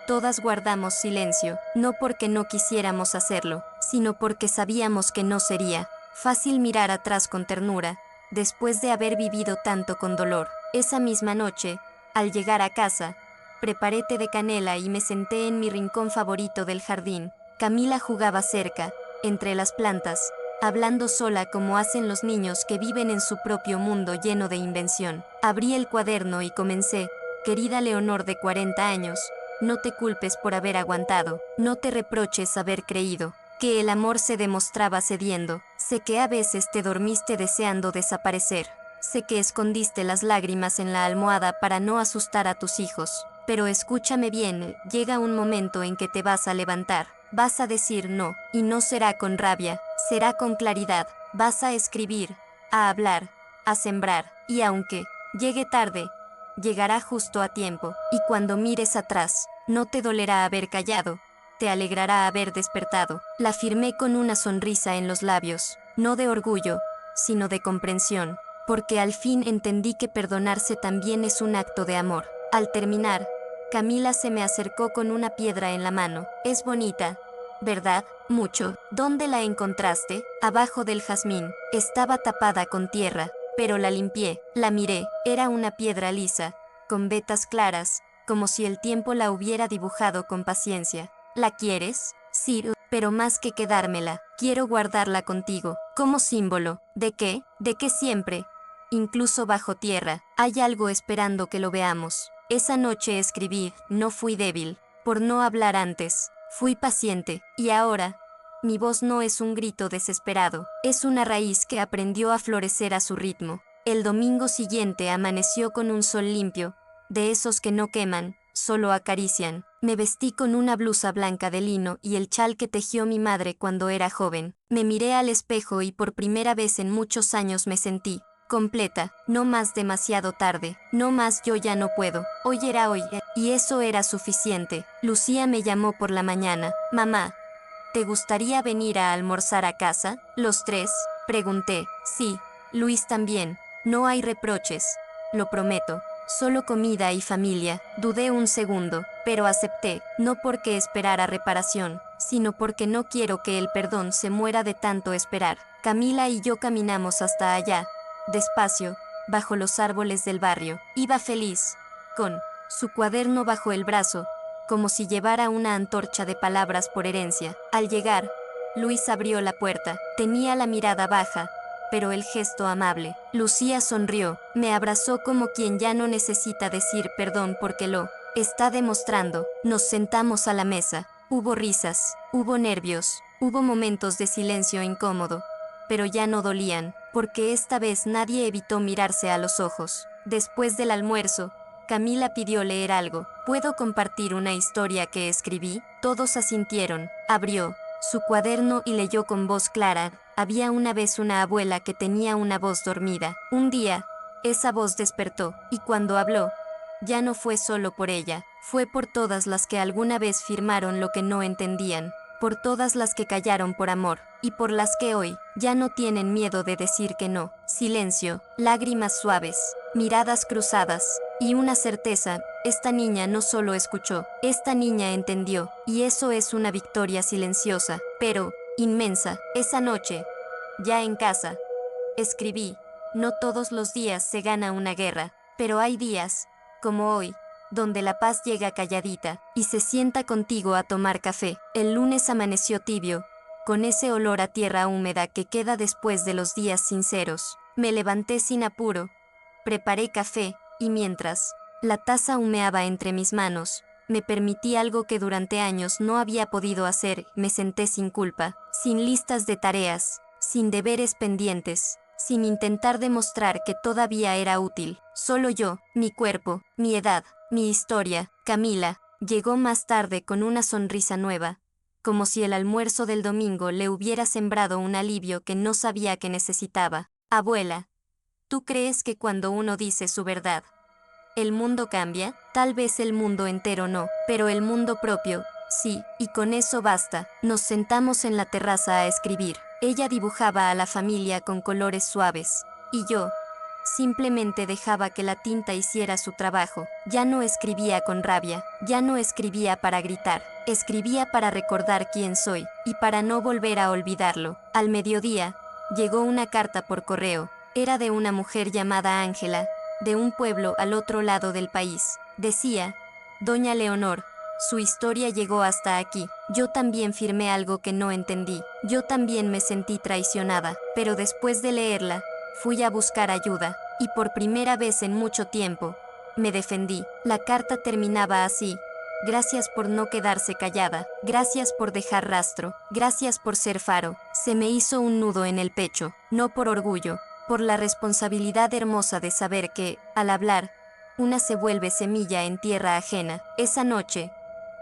todas guardamos silencio, no porque no quisiéramos hacerlo, sino porque sabíamos que no sería fácil mirar atrás con ternura, después de haber vivido tanto con dolor. Esa misma noche, al llegar a casa, preparé té de canela y me senté en mi rincón favorito del jardín. Camila jugaba cerca, entre las plantas, hablando sola como hacen los niños que viven en su propio mundo lleno de invención. Abrí el cuaderno y comencé: querida Leonor de 40 años, no te culpes por haber aguantado, no te reproches haber creído que el amor se demostraba cediendo. Sé que a veces te dormiste deseando desaparecer. Sé que escondiste las lágrimas en la almohada para no asustar a tus hijos. Pero escúchame bien, llega un momento en que te vas a levantar. Vas a decir no, y no será con rabia, será con claridad. Vas a escribir, a hablar, a sembrar, y aunque llegue tarde, llegará justo a tiempo. Y cuando mires atrás, no te dolerá haber callado, te alegrará haber despertado. La firmé con una sonrisa en los labios, no de orgullo, sino de comprensión, porque al fin entendí que perdonarse también es un acto de amor. Al terminar, Camila se me acercó con una piedra en la mano. Es bonita, ¿verdad? Mucho. ¿Dónde la encontraste? Abajo del jazmín. Estaba tapada con tierra, pero la limpié. La miré. Era una piedra lisa, con vetas claras, como si el tiempo la hubiera dibujado con paciencia. ¿La quieres? Sí, pero más que quedármela, quiero guardarla contigo, como símbolo. ¿De qué? De que siempre, incluso bajo tierra, hay algo esperando que lo veamos. Esa noche escribí: no fui débil por no hablar antes, fui paciente, y ahora, mi voz no es un grito desesperado, es una raíz que aprendió a florecer a su ritmo. El domingo siguiente amaneció con un sol limpio, de esos que no queman, solo acarician. Me vestí con una blusa blanca de lino y el chal que tejió mi madre cuando era joven. Me miré al espejo y por primera vez en muchos años me sentí completa. No más demasiado tarde, no más yo ya no puedo. Hoy era hoy, y eso era suficiente. Lucía me llamó por la mañana. Mamá, ¿te gustaría venir a almorzar a casa? ¿Los tres? Pregunté. Sí, Luis también. No hay reproches. Lo prometo. Solo comida y familia. Dudé un segundo, pero acepté, no porque esperara reparación, sino porque no quiero que el perdón se muera de tanto esperar. Camila y yo caminamos hasta allá, despacio, bajo los árboles del barrio. Iba feliz, con su cuaderno bajo el brazo, como si llevara una antorcha de palabras por herencia. Al llegar, Luis abrió la puerta. Tenía la mirada baja, pero el gesto amable. Lucía sonrió, me abrazó como quien ya no necesita decir perdón porque lo está demostrando. Nos sentamos a la mesa. Hubo risas, hubo nervios, hubo momentos de silencio incómodo, pero ya no dolían, porque esta vez nadie evitó mirarse a los ojos. Después del almuerzo, Camila pidió leer algo. ¿Puedo compartir una historia que escribí? Todos asintieron. Abrió su cuaderno y leyó con voz clara. Había una vez una abuela que tenía una voz dormida. Un día, esa voz despertó, y cuando habló, ya no fue solo por ella, fue por todas las que alguna vez firmaron lo que no entendían, por todas las que callaron por amor, y por las que hoy ya no tienen miedo de decir que no. Silencio, lágrimas suaves, miradas cruzadas, y una certeza: esta niña no solo escuchó, esta niña entendió, y eso es una victoria silenciosa, pero inmensa. Esa noche, ya en casa, escribí: no todos los días se gana una guerra, pero hay días, como hoy, donde la paz llega calladita y se sienta contigo a tomar café. El lunes amaneció tibio, con ese olor a tierra húmeda que queda después de los días sinceros. Me levanté sin apuro, preparé café, y mientras la taza humeaba entre mis manos, me permití algo que durante años no había podido hacer. Me senté sin culpa, sin listas de tareas, sin deberes pendientes, sin intentar demostrar que todavía era útil. Solo yo, mi cuerpo, mi edad, mi historia. Camila llegó más tarde con una sonrisa nueva, como si el almuerzo del domingo le hubiera sembrado un alivio que no sabía que necesitaba. Abuela, ¿tú crees que cuando uno dice su verdad, el mundo cambia? Tal vez el mundo entero no, pero el mundo propio, sí, y con eso basta. Nos sentamos en la terraza a escribir. Ella dibujaba a la familia con colores suaves, y yo simplemente dejaba que la tinta hiciera su trabajo. Ya no escribía con rabia, ya no escribía para gritar, escribía para recordar quién soy, y para no volver a olvidarlo. Al mediodía, llegó una carta por correo. Era de una mujer llamada Ángela, de un pueblo al otro lado del país. Decía: Doña Leonor, su historia llegó hasta aquí. Yo también firmé algo que no entendí. Yo también me sentí traicionada, pero después de leerla, fui a buscar ayuda, y por primera vez en mucho tiempo, me defendí. La carta terminaba así: gracias por no quedarse callada, gracias por dejar rastro, gracias por ser faro. Se me hizo un nudo en el pecho, no por orgullo, por la responsabilidad hermosa de saber que, al hablar, una se vuelve semilla en tierra ajena. Esa noche,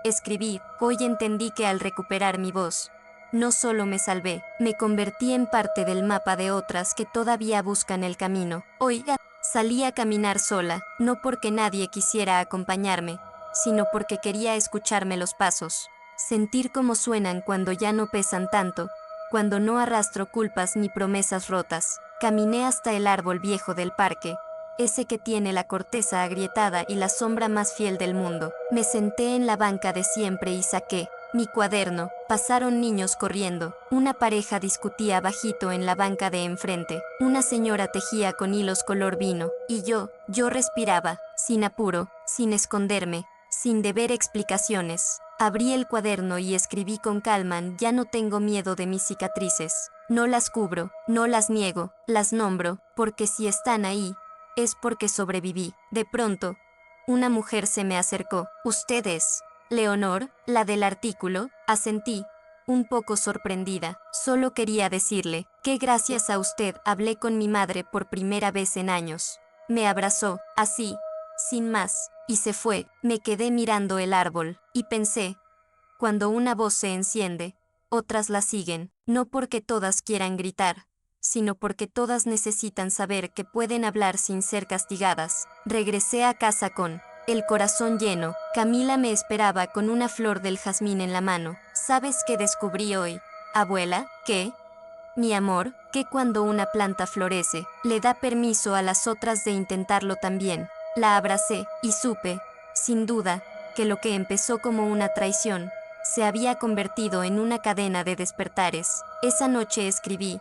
escribí: hoy entendí que al recuperar mi voz, no solo me salvé, me convertí en parte del mapa de otras que todavía buscan el camino. Oiga, salí a caminar sola, no porque nadie quisiera acompañarme, sino porque quería escucharme los pasos, sentir cómo suenan cuando ya no pesan tanto, cuando no arrastro culpas ni promesas rotas. Caminé hasta el árbol viejo del parque, ese que tiene la corteza agrietada y la sombra más fiel del mundo. Me senté en la banca de siempre y saqué mi cuaderno. Pasaron niños corriendo, una pareja discutía bajito en la banca de enfrente, una señora tejía con hilos color vino, y yo respiraba, sin apuro, sin esconderme, sin deber explicaciones. Abrí el cuaderno y escribí con calma: ya no tengo miedo de mis cicatrices, no las cubro, no las niego, las nombro, porque si están ahí, es porque sobreviví. De pronto, una mujer se me acercó. ¿Usted es Leonor, la del artículo? Asentí, un poco sorprendida. Solo quería decirle que gracias a usted hablé con mi madre por primera vez en años. Me abrazó, así, sin más, y se fue. Me quedé mirando el árbol, y pensé: cuando una voz se enciende, otras la siguen, no porque todas quieran gritar, sino porque todas necesitan saber que pueden hablar sin ser castigadas. Regresé a casa con el corazón lleno. Camila me esperaba con una flor del jazmín en la mano. ¿Sabes qué descubrí hoy, abuela? ¿Qué? Mi amor, que cuando una planta florece, le da permiso a las otras de intentarlo también. La abracé y supe, sin duda, que lo que empezó como una traición, se había convertido en una cadena de despertares. Esa noche escribí: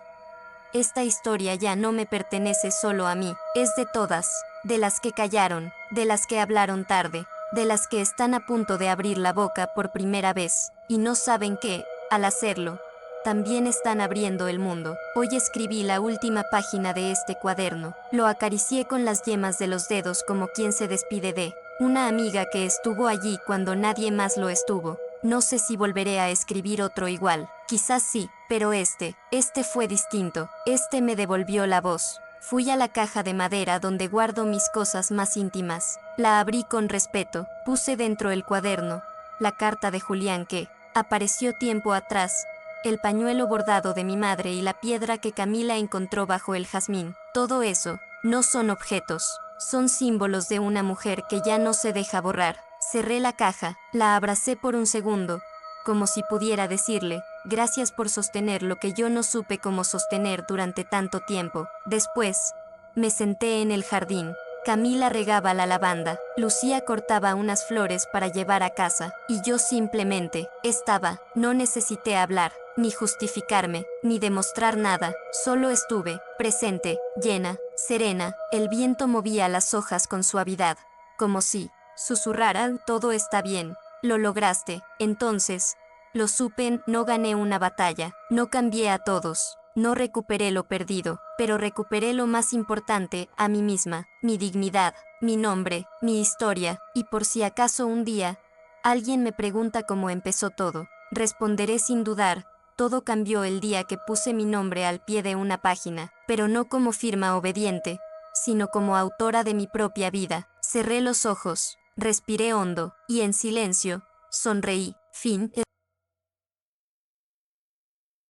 esta historia ya no me pertenece solo a mí, es de todas, de las que callaron, de las que hablaron tarde, de las que están a punto de abrir la boca por primera vez, y no saben que, al hacerlo, también están abriendo el mundo. Hoy escribí la última página de este cuaderno, lo acaricié con las yemas de los dedos como quien se despide de una amiga que estuvo allí cuando nadie más lo estuvo. No sé si volveré a escribir otro igual, quizás sí, pero este fue distinto, este me devolvió la voz. Fui a la caja de madera donde guardo mis cosas más íntimas, la abrí con respeto, puse dentro el cuaderno, la carta de Julián que apareció tiempo atrás, el pañuelo bordado de mi madre y la piedra que Camila encontró bajo el jazmín. Todo eso no son objetos, son símbolos de una mujer que ya no se deja borrar. Cerré la caja, la abracé por un segundo, como si pudiera decirle, gracias por sostener lo que yo no supe cómo sostener durante tanto tiempo. Después, me senté en el jardín. Camila regaba la lavanda, Lucía cortaba unas flores para llevar a casa, y yo simplemente estaba. No necesité hablar, ni justificarme, ni demostrar nada, solo estuve, presente, llena, serena. El viento movía las hojas con suavidad, como si susurraran: todo está bien, lo lograste. Entonces, lo supe, no gané una batalla, no cambié a todos, no recuperé lo perdido, pero recuperé lo más importante, a mí misma, mi dignidad, mi nombre, mi historia, y por si acaso un día alguien me pregunta cómo empezó todo, responderé sin dudar: todo cambió el día que puse mi nombre al pie de una página, pero no como firma obediente, sino como autora de mi propia vida. Cerré los ojos, respiré hondo, y en silencio, sonreí. Fin.